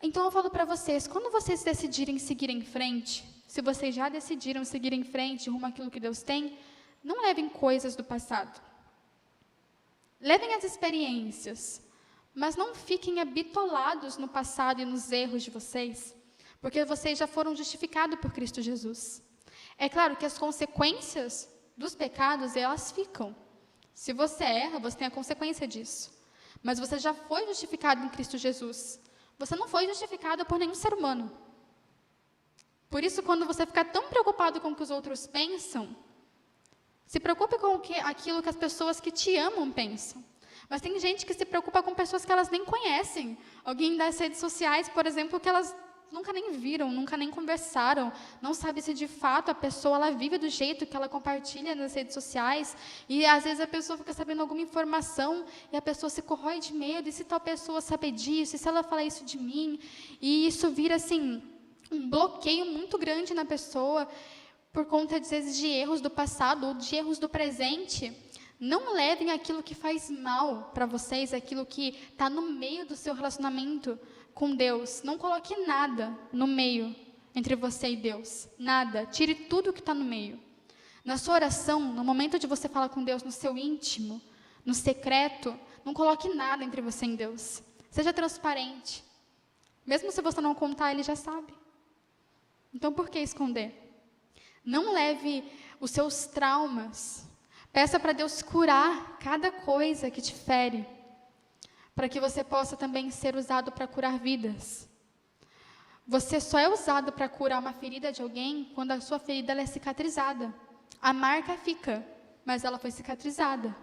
Então, eu falo para vocês, quando vocês decidirem seguir em frente, se vocês já decidiram seguir em frente rumo àquilo que Deus tem, não levem coisas do passado. Levem as experiências, mas não fiquem habitolados no passado e nos erros de vocês, porque vocês já foram justificados por Cristo Jesus. É claro que as consequências dos pecados, elas ficam. Se você erra, você tem a consequência disso. Mas você já foi justificado em Cristo Jesus. Você não foi justificado por nenhum ser humano. Por isso, quando você ficar tão preocupado com o que os outros pensam, se preocupe com aquilo que as pessoas que te amam pensam. Mas tem gente que se preocupa com pessoas que elas nem conhecem. Alguém das redes sociais, por exemplo, que elas nunca nem viram, nunca nem conversaram, não sabe se de fato a pessoa ela vive do jeito que ela compartilha nas redes sociais, e às vezes a pessoa fica sabendo alguma informação e a pessoa se corrói de medo, e se tal pessoa saber disso, e se ela falar isso de mim, e isso vira assim um bloqueio muito grande na pessoa por conta às vezes de erros do passado ou de erros do presente. Não levem aquilo que faz mal para vocês, aquilo que está no meio do seu relacionamento com Deus. Não coloque nada no meio entre você e Deus. Nada. Tire tudo que está no meio. Na sua oração, no momento de você falar com Deus, no seu íntimo, no secreto, não coloque nada entre você e Deus. Seja transparente. Mesmo se você não contar, Ele já sabe. Então, por que esconder? Não leve os seus traumas. Peça para Deus curar cada coisa que te fere, para que você possa também ser usado para curar vidas. Você só é usado para curar uma ferida de alguém quando a sua ferida ela é cicatrizada. A marca fica, mas ela foi cicatrizada.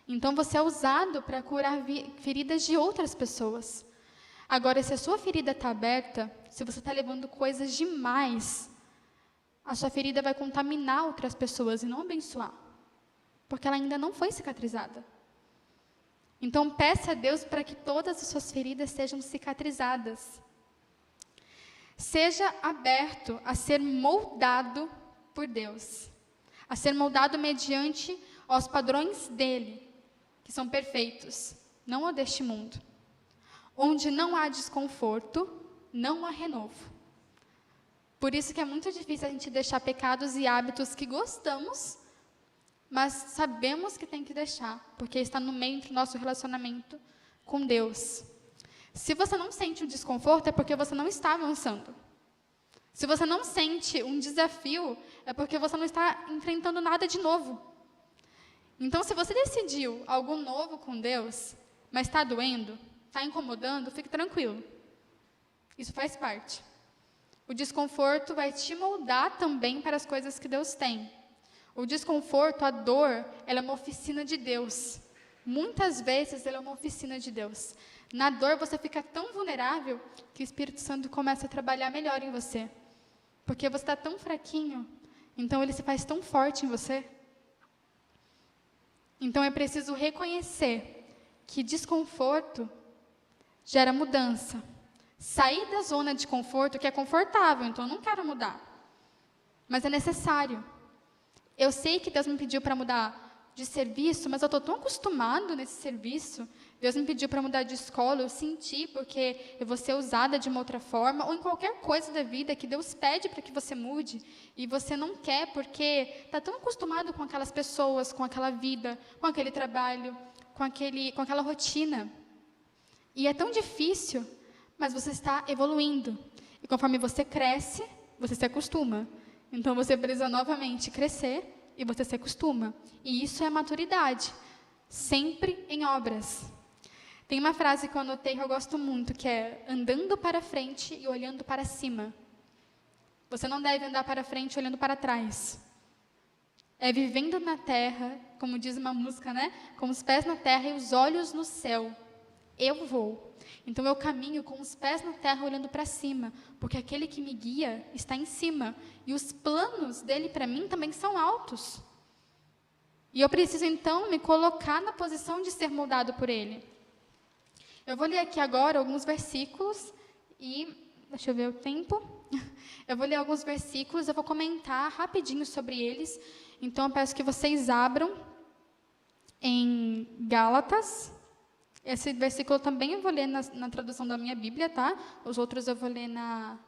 Então, você é usado para curar feridas de outras pessoas. Agora, se a sua ferida está aberta, se você está levando coisas demais, a sua ferida vai contaminar outras pessoas e não abençoar, porque ela ainda não foi cicatrizada. Então, peça a Deus para que todas as suas feridas sejam cicatrizadas. Seja aberto a ser moldado por Deus, a ser moldado mediante aos padrões dele, que são perfeitos, não o deste mundo. Onde não há desconforto, não há renovo. Por isso que é muito difícil a gente deixar pecados e hábitos que gostamos, mas sabemos que tem que deixar, porque está no meio do nosso relacionamento com Deus. Se você não sente um desconforto, é porque você não está avançando. Se você não sente um desafio, é porque você não está enfrentando nada de novo. Então, se você decidiu algo novo com Deus, mas está doendo, está incomodando, fique tranquilo. Isso faz parte. O desconforto vai te moldar também para as coisas que Deus tem. O desconforto, a dor, ela é uma oficina de Deus. Muitas vezes ela é uma oficina de Deus. Na dor você fica tão vulnerável que o Espírito Santo começa a trabalhar melhor em você. Porque você está tão fraquinho, então ele se faz tão forte em você. Então é preciso reconhecer que desconforto gera mudança. Sair da zona de conforto, que é confortável, então eu não quero mudar. Mas é necessário. Eu sei que Deus me pediu para mudar de serviço, mas eu estou tão acostumado nesse serviço. Deus me pediu para mudar de escola, eu senti, porque eu vou ser usada de uma outra forma, ou em qualquer coisa da vida que Deus pede para que você mude, e você não quer, porque está tão acostumado com aquelas pessoas, com aquela vida, com aquele trabalho, com aquela rotina. E é tão difícil, mas você está evoluindo. E conforme você cresce, você se acostuma. Então, você precisa novamente crescer e você se acostuma. E isso é maturidade. Sempre em obras. Tem uma frase que eu anotei que eu gosto muito, que é andando para frente e olhando para cima. Você não deve andar para frente olhando para trás. É vivendo na terra, como diz uma música, né? Com os pés na terra e os olhos no céu. Eu vou. Então, eu caminho com os pés na terra olhando para cima, porque aquele que me guia está em cima. E os planos dele para mim também são altos. E eu preciso, então, me colocar na posição de ser moldado por ele. Eu vou ler aqui agora alguns versículos e... Deixa eu ver o tempo. Eu vou ler alguns versículos, eu vou comentar rapidinho sobre eles. Então, eu peço que vocês abram em Gálatas. Esse versículo também eu vou ler na tradução da minha Bíblia, tá? Os outros eu vou ler na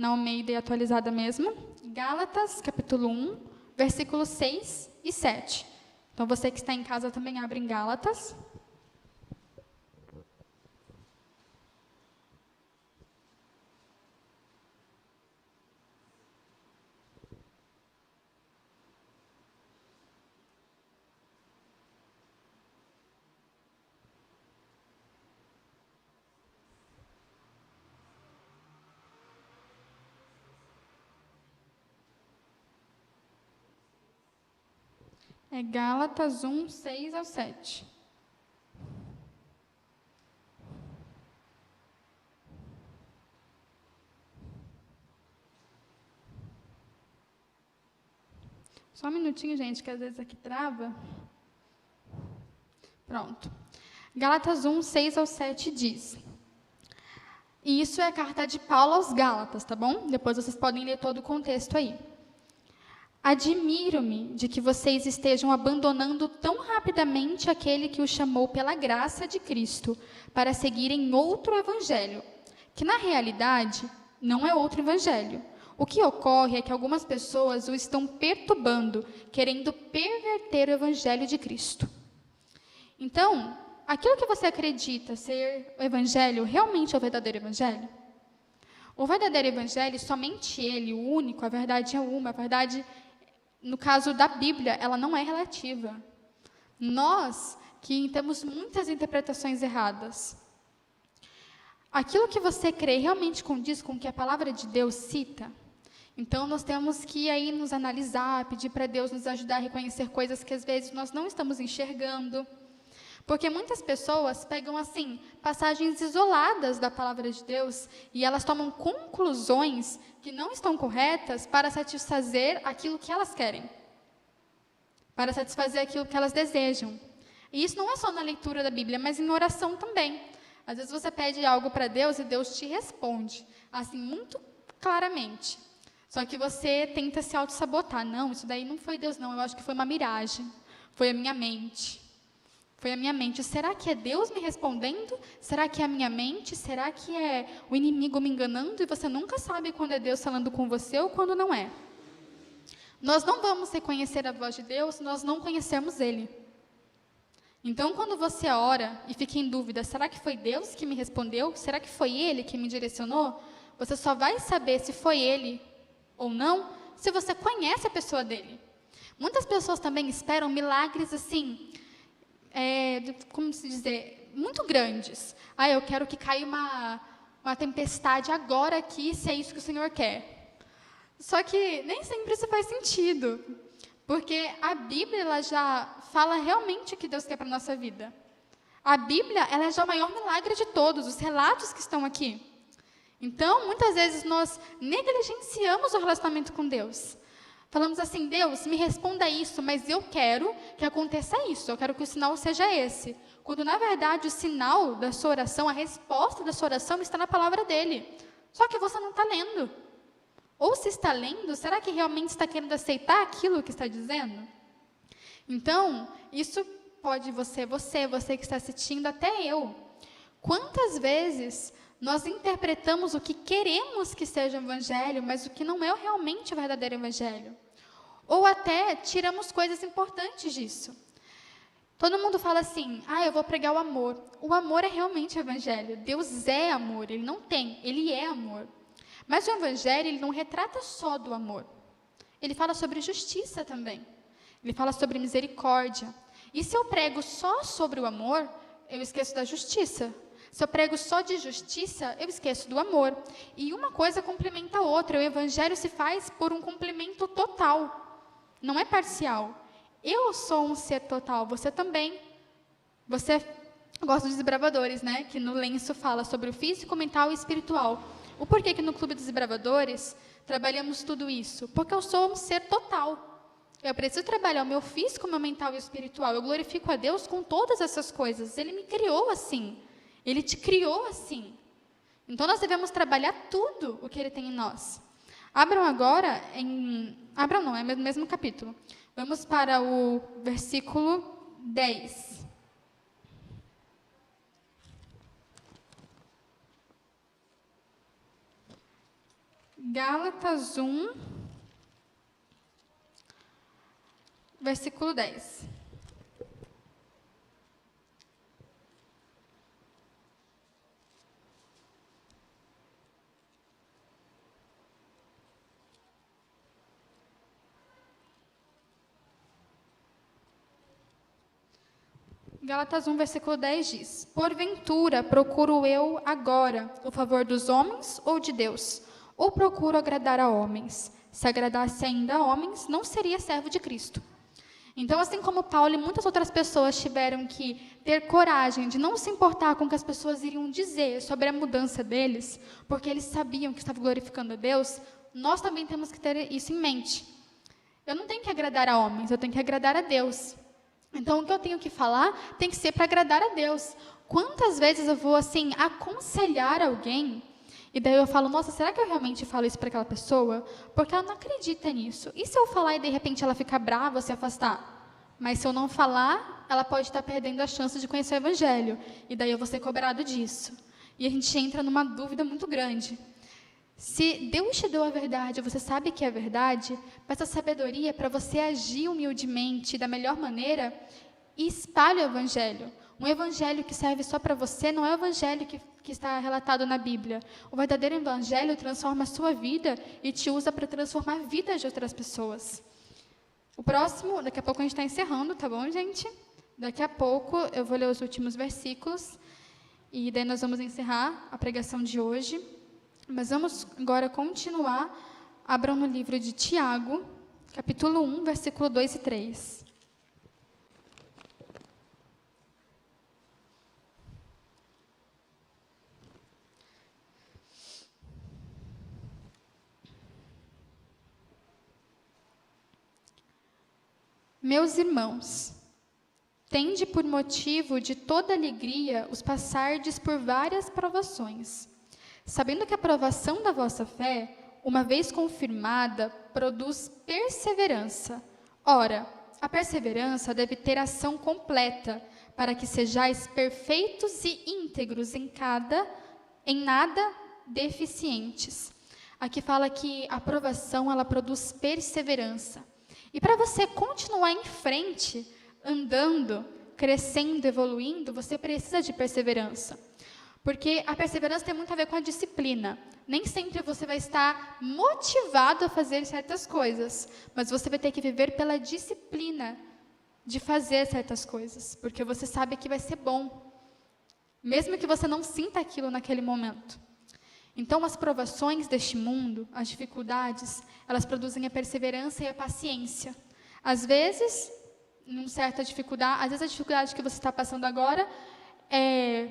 Almeida e atualizada mesmo. Gálatas, capítulo 1, versículos 6 e 7. Então, você que está em casa também abre em Gálatas. É Gálatas 1, 6 ao 7. Só um minutinho, gente, que às vezes aqui trava. Pronto. Gálatas 1, 6 ao 7 diz... E isso é a carta de Paulo aos Gálatas, tá bom? Depois vocês podem ler todo o contexto aí. Admiro-me de que vocês estejam abandonando tão rapidamente aquele que os chamou pela graça de Cristo para seguirem outro evangelho, que na realidade não é outro evangelho. O que ocorre é que algumas pessoas o estão perturbando, querendo perverter o evangelho de Cristo. Então, aquilo que você acredita ser o evangelho realmente é o verdadeiro evangelho? O verdadeiro evangelho, somente ele, o único, a verdade é uma, a verdade, no caso da Bíblia, ela não é relativa. Nós, que temos muitas interpretações erradas, aquilo que você crê realmente condiz com o que a palavra de Deus cita? Então, nós temos que aí nos analisar, pedir para Deus nos ajudar a reconhecer coisas que às vezes nós não estamos enxergando. Porque muitas pessoas pegam, assim, passagens isoladas da palavra de Deus e elas tomam conclusões que não estão corretas para satisfazer aquilo que elas querem, para satisfazer aquilo que elas desejam. E isso não é só na leitura da Bíblia, mas em oração também. Às vezes você pede algo para Deus e Deus te responde, assim, muito claramente. Só que você tenta se auto-sabotar. Não, isso daí não foi Deus, não. Eu acho que foi uma miragem. Foi a minha mente. Foi a minha mente. Será que é Deus me respondendo? Será que é a minha mente? Será que é o inimigo me enganando? E você nunca sabe quando é Deus falando com você ou quando não é. Nós não vamos reconhecer a voz de Deus se nós não conhecermos Ele. Então, quando você ora e fica em dúvida, será que foi Deus que me respondeu? Será que foi Ele que me direcionou? Você só vai saber se foi Ele ou não se você conhece a pessoa dele. Muitas pessoas também esperam milagres assim, como se dizer, muito grandes. Eu quero que caia uma tempestade agora aqui, se é isso que o Senhor quer. Só que nem sempre isso faz sentido, porque a Bíblia ela já fala realmente o que Deus quer para a nossa vida. A Bíblia ela é já o maior milagre de todos, os relatos que estão aqui. Então, muitas vezes nós negligenciamos o relacionamento com Deus. Falamos assim, Deus, me responda isso, mas eu quero que aconteça isso, eu quero que o sinal seja esse. Quando, na verdade, o sinal da sua oração, a resposta da sua oração está na palavra dele. Só que você não está lendo. Ou se está lendo, será que realmente está querendo aceitar aquilo que está dizendo? Então, isso pode você que está assistindo, até eu. Quantas vezes nós interpretamos o que queremos que seja o evangelho, mas o que não é realmente o verdadeiro evangelho. Ou até tiramos coisas importantes disso. Todo mundo fala assim, eu vou pregar o amor. O amor é realmente o evangelho. Deus é amor, ele não tem, ele é amor. Mas o evangelho, ele não retrata só do amor. Ele fala sobre justiça também. Ele fala sobre misericórdia. E se eu prego só sobre o amor, eu esqueço da justiça. Se eu prego só de justiça, eu esqueço do amor. E uma coisa complementa a outra. O evangelho se faz por um complemento total. Não é parcial. Eu sou um ser total, você também. Você gosta dos desbravadores, né? Que no lenço fala sobre o físico, mental e espiritual. O porquê que no Clube dos Desbravadores trabalhamos tudo isso? Porque eu sou um ser total. Eu preciso trabalhar o meu físico, o meu mental e o espiritual. Eu glorifico a Deus com todas essas coisas. Ele me criou assim. Ele te criou assim. Então, nós devemos trabalhar tudo o que Ele tem em nós. Abram agora Abram não, é no mesmo capítulo. Vamos para o versículo 10. Gálatas 1, versículo 10. Gálatas 1, versículo 10 diz: Porventura, procuro eu agora o favor dos homens ou de Deus? Ou procuro agradar a homens? Se agradasse ainda a homens, não seria servo de Cristo. Então, assim como Paulo e muitas outras pessoas tiveram que ter coragem de não se importar com o que as pessoas iriam dizer sobre a mudança deles, porque eles sabiam que estavam glorificando a Deus, nós também temos que ter isso em mente. Eu não tenho que agradar a homens, eu tenho que agradar a Deus. Então, o que eu tenho que falar tem que ser para agradar a Deus. Quantas vezes eu vou, assim, aconselhar alguém, e daí eu falo, nossa, será que eu realmente falo isso para aquela pessoa? Porque ela não acredita nisso. E se eu falar e, de repente, ela ficar brava, se afastar? Mas se eu não falar, ela pode estar perdendo a chance de conhecer o Evangelho. E daí eu vou ser cobrado disso. E a gente entra numa dúvida muito grande. Se Deus te deu a verdade, você sabe que é verdade, peça sabedoria para você agir humildemente da melhor maneira e espalhe o Evangelho. Um Evangelho que serve só para você não é o Evangelho que está relatado na Bíblia. O verdadeiro Evangelho transforma a sua vida e te usa para transformar a vida de outras pessoas. O próximo, daqui a pouco a gente está encerrando, tá bom, gente? Daqui a pouco eu vou ler os últimos versículos e daí nós vamos encerrar a pregação de hoje. Mas vamos agora continuar. Abram no livro de Tiago, capítulo 1, versículo 2 e 3. Meus irmãos, tende por motivo de toda alegria os passardes por várias provações, sabendo que a provação da vossa fé, uma vez confirmada, produz perseverança. Ora, a perseverança deve ter ação completa, para que sejais perfeitos e íntegros em nada deficientes. Aqui fala que a provação, ela produz perseverança. E para você continuar em frente, andando, crescendo, evoluindo, você precisa de perseverança. Porque a perseverança tem muito a ver com a disciplina. Nem sempre você vai estar motivado a fazer certas coisas, mas você vai ter que viver pela disciplina de fazer certas coisas, porque você sabe que vai ser bom, mesmo que você não sinta aquilo naquele momento. Então, as provações deste mundo, as dificuldades, elas produzem a perseverança e a paciência. Às vezes, às vezes a dificuldade que você está passando agora é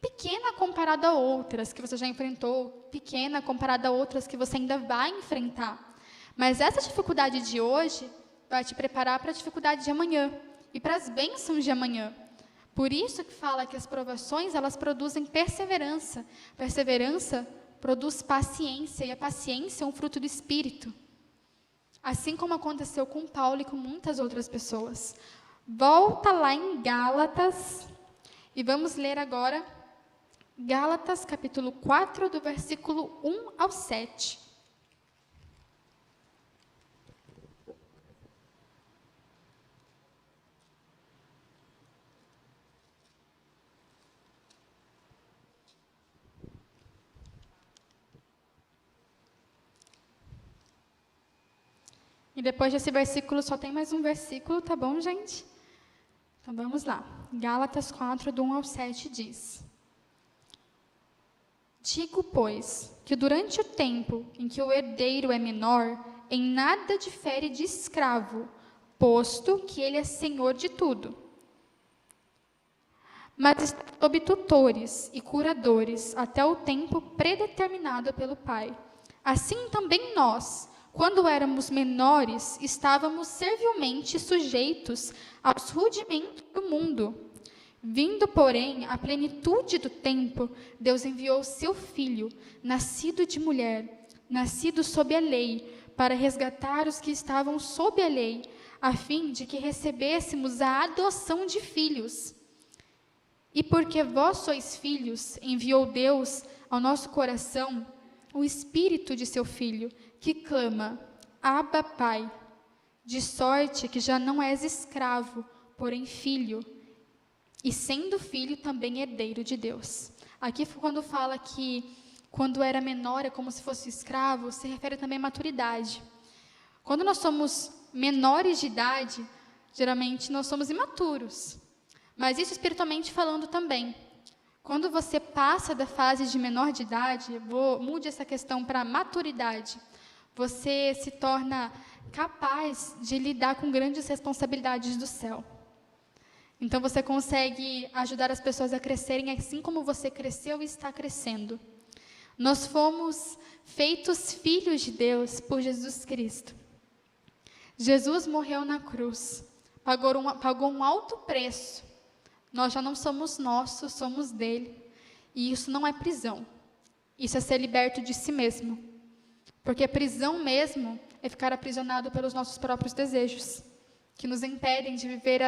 pequena comparada a outras que você já enfrentou, pequena comparada a outras que você ainda vai enfrentar. Mas essa dificuldade de hoje vai te preparar para a dificuldade de amanhã e para as bênçãos de amanhã. Por isso que fala que as provações, elas produzem perseverança. Perseverança produz paciência, e a paciência é um fruto do Espírito. Assim como aconteceu com Paulo e com muitas outras pessoas. Volta lá em Gálatas, e vamos ler agora Gálatas, capítulo 4, do versículo 1 ao 7. E depois desse versículo, só tem mais um versículo, tá bom, gente? Então, vamos lá. Gálatas 4, do 1 ao 7, diz: Digo, pois, que durante o tempo em que o herdeiro é menor, em nada difere de escravo, posto que ele é senhor de tudo. Mas está sob tutores e curadores até o tempo predeterminado pelo Pai. Assim também nós, quando éramos menores, estávamos servilmente sujeitos aos rudimentos do mundo. Vindo, porém, à plenitude do tempo, Deus enviou seu Filho, nascido de mulher, nascido sob a lei, para resgatar os que estavam sob a lei, a fim de que recebêssemos a adoção de filhos. E porque vós sois filhos, enviou Deus ao nosso coração o Espírito de seu Filho, que clama, Abba, Pai, de sorte que já não és escravo, porém filho, e sendo filho também herdeiro de Deus. Aqui quando fala que quando era menor é como se fosse escravo, se refere também à maturidade. Quando nós somos menores de idade, geralmente nós somos imaturos, mas isso espiritualmente falando também. Quando você passa da fase de menor de idade, mude essa questão para maturidade. você se torna capaz de lidar com grandes responsabilidades do céu. Então, você consegue ajudar as pessoas a crescerem assim como você cresceu e está crescendo. Nós fomos feitos filhos de Deus por Jesus Cristo. Jesus morreu na cruz, pagou um alto preço. Nós já não somos nossos, somos dele. E isso não é prisão. Isso é ser liberto de si mesmo. Porque a prisão mesmo é ficar aprisionado pelos nossos próprios desejos, que nos impedem de viver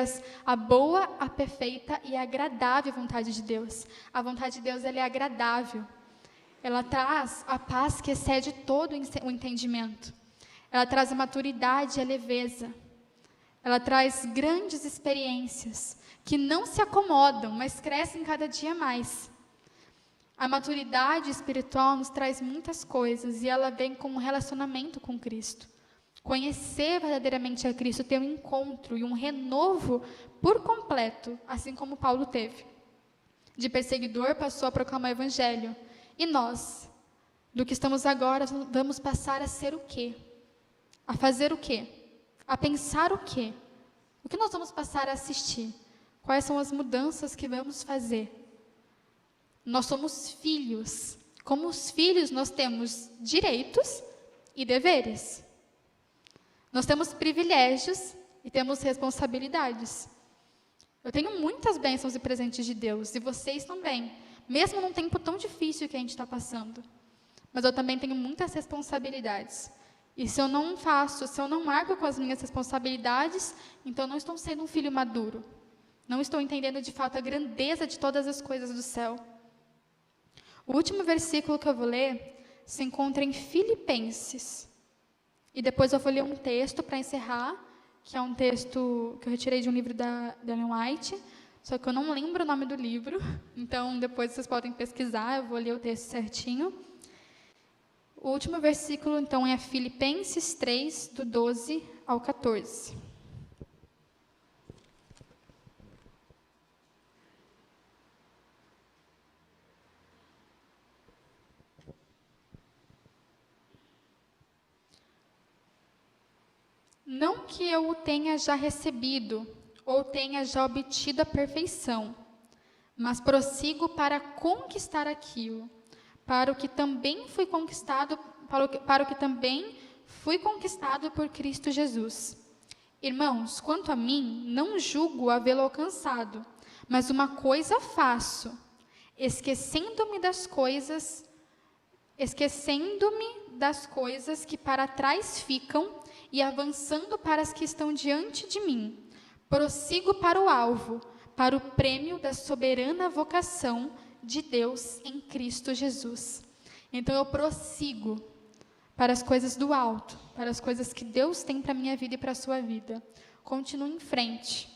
a boa, a perfeita e a agradável vontade de Deus. A vontade de Deus, ela é agradável. Ela traz a paz que excede todo o entendimento. Ela traz a maturidade e a leveza. Ela traz grandes experiências que não se acomodam, mas crescem cada dia mais. A maturidade espiritual nos traz muitas coisas e ela vem com um relacionamento com Cristo. Conhecer verdadeiramente a Cristo, ter um encontro e um renovo por completo, assim como Paulo teve. De perseguidor passou a proclamar o Evangelho. E nós, do que estamos agora, vamos passar a ser o quê? A fazer o quê? A pensar o quê? O que nós vamos passar a assistir? Quais são as mudanças que vamos fazer? Nós somos filhos. Como os filhos, nós temos direitos e deveres. Nós temos privilégios e temos responsabilidades. Eu tenho muitas bênçãos e presentes de Deus, e vocês também, mesmo num tempo tão difícil que a gente está passando. Mas eu também tenho muitas responsabilidades. E se eu não arco com as minhas responsabilidades, então não estou sendo um filho maduro. Não estou entendendo de fato a grandeza de todas as coisas do céu. O último versículo que eu vou ler se encontra em Filipenses. E depois eu vou ler um texto para encerrar, que é um texto que eu retirei de um livro da Ellen White, só que eu não lembro o nome do livro, então depois vocês podem pesquisar, eu vou ler o texto certinho. O último versículo, então, é Filipenses 3, do 12 ao 14. Não que eu o tenha já recebido, ou tenha já obtido a perfeição, mas prossigo para conquistar aquilo, para o que também fui conquistado por Cristo Jesus. Irmãos, quanto a mim, não julgo havê-lo alcançado, mas uma coisa faço, esquecendo-me das coisas que para trás ficam e avançando para as que estão diante de mim, prossigo para o alvo, para o prêmio da soberana vocação de Deus em Cristo Jesus. Então eu prossigo para as coisas do alto, para as coisas que Deus tem para a minha vida e para a sua vida. Continuo em frente,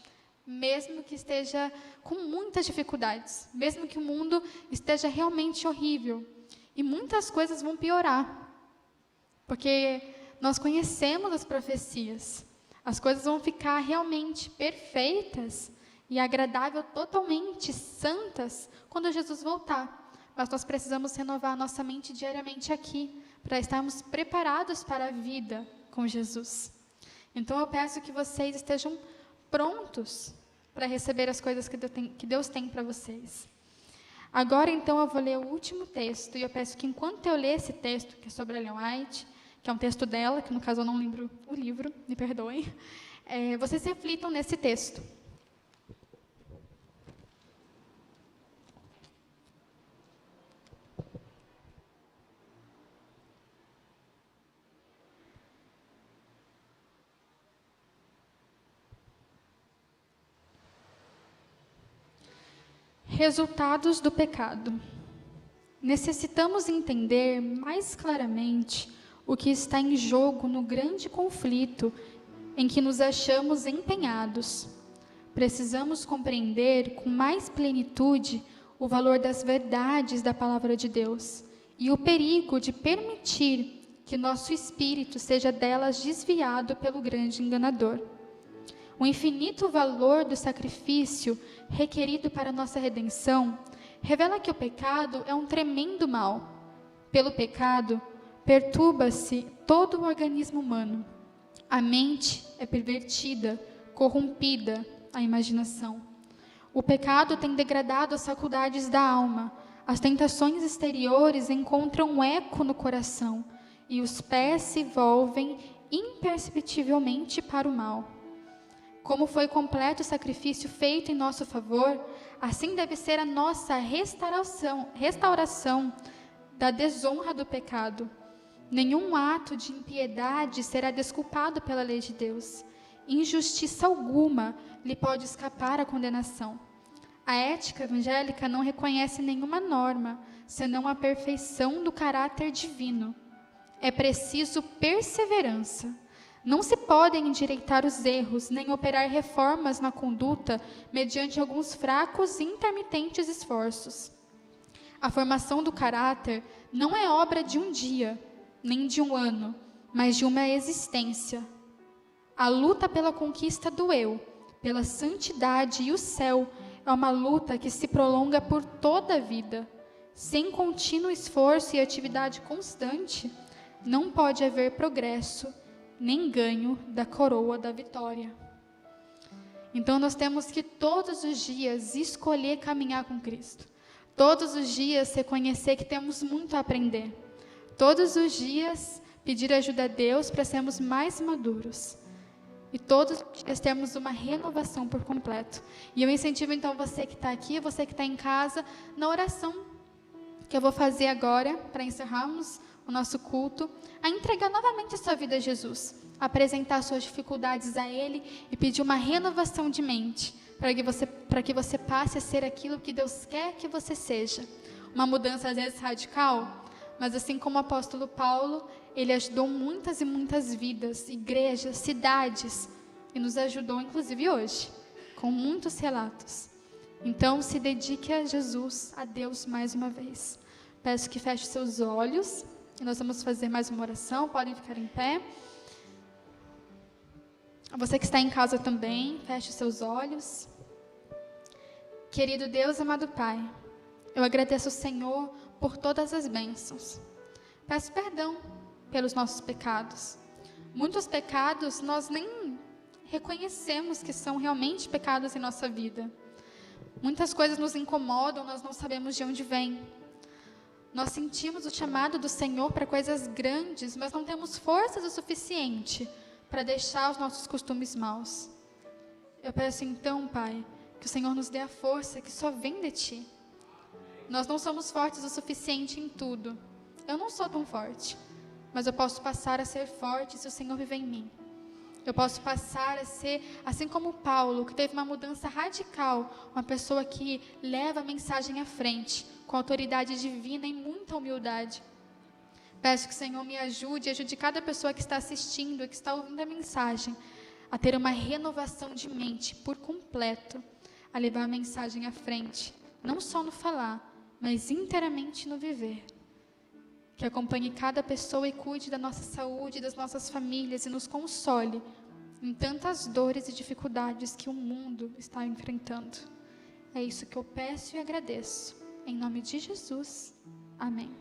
mesmo que esteja com muitas dificuldades, mesmo que o mundo esteja realmente horrível, e muitas coisas vão piorar, porque nós conhecemos as profecias. As coisas vão ficar realmente perfeitas e agradáveis, totalmente santas, quando Jesus voltar. Mas nós precisamos renovar a nossa mente diariamente aqui, para estarmos preparados para a vida com Jesus. Então eu peço que vocês estejam prontos para receber as coisas que Deus tem para vocês. Agora, então, eu vou ler o último texto, e eu peço que, enquanto eu ler esse texto, que é sobre a Ellen White, que é um texto dela, que no caso eu não lembro o livro, me perdoem, vocês reflitam nesse texto. Resultados do pecado. Necessitamos entender mais claramente o que está em jogo no grande conflito em que nos achamos empenhados. Precisamos compreender com mais plenitude o valor das verdades da palavra de Deus e o perigo de permitir que nosso espírito seja delas desviado pelo grande enganador. O infinito valor do sacrifício requerido para nossa redenção revela que o pecado é um tremendo mal. Pelo pecado, perturba-se todo o organismo humano. A mente é pervertida, corrompida, a imaginação. O pecado tem degradado as faculdades da alma. As tentações exteriores encontram eco no coração e os pés se volvem imperceptivelmente para o mal. Como foi completo o sacrifício feito em nosso favor, assim deve ser a nossa restauração da desonra do pecado. Nenhum ato de impiedade será desculpado pela lei de Deus. Injustiça alguma lhe pode escapar à condenação. A ética evangélica não reconhece nenhuma norma, senão a perfeição do caráter divino. É preciso perseverança. Não se podem endireitar os erros, nem operar reformas na conduta mediante alguns fracos e intermitentes esforços. A formação do caráter não é obra de um dia, nem de um ano, mas de uma existência. A luta pela conquista do eu, pela santidade e o céu, é uma luta que se prolonga por toda a vida. Sem contínuo esforço e atividade constante, não pode haver progresso, nem ganho da coroa da vitória. Então nós temos que todos os dias escolher caminhar com Cristo. Todos os dias reconhecer que temos muito a aprender. Todos os dias pedir ajuda a Deus para sermos mais maduros. E todos os dias temos uma renovação por completo. E eu incentivo então você que está aqui, você que está em casa, na oração que eu vou fazer agora, para encerrarmos o nosso culto, a entregar novamente a sua vida a Jesus, a apresentar suas dificuldades a Ele e pedir uma renovação de mente, para que você passe a ser aquilo que Deus quer que você seja. Uma mudança às vezes radical, mas assim como o apóstolo Paulo, ele ajudou muitas e muitas vidas, igrejas, cidades, e nos ajudou inclusive hoje, com muitos relatos. Então se dedique a Jesus, a Deus mais uma vez. Peço que feche seus olhos, e nós vamos fazer mais uma oração, podem ficar em pé. Você que está em casa também, feche seus olhos. Querido Deus, amado Pai, eu agradeço ao Senhor por todas as bênçãos. Peço perdão pelos nossos pecados. Muitos pecados nós nem reconhecemos que são realmente pecados em nossa vida. Muitas coisas nos incomodam, nós não sabemos de onde vêm. Nós sentimos o chamado do Senhor para coisas grandes, mas não temos forças o suficiente para deixar os nossos costumes maus. Eu peço então, Pai, que o Senhor nos dê a força que só vem de Ti. Nós não somos fortes o suficiente em tudo. Eu não sou tão forte, mas eu posso passar a ser forte se o Senhor viver em mim. Eu posso passar a ser, assim como Paulo, que teve uma mudança radical, uma pessoa que leva a mensagem à frente, com autoridade divina e muita humildade. Peço que o Senhor me ajude, ajude cada pessoa que está assistindo, que está ouvindo a mensagem, a ter uma renovação de mente por completo, a levar a mensagem à frente, não só no falar, mas inteiramente no viver. Que acompanhe cada pessoa e cuide da nossa saúde, das nossas famílias e nos console em tantas dores e dificuldades que o mundo está enfrentando. É isso que eu peço e agradeço. Em nome de Jesus. Amém.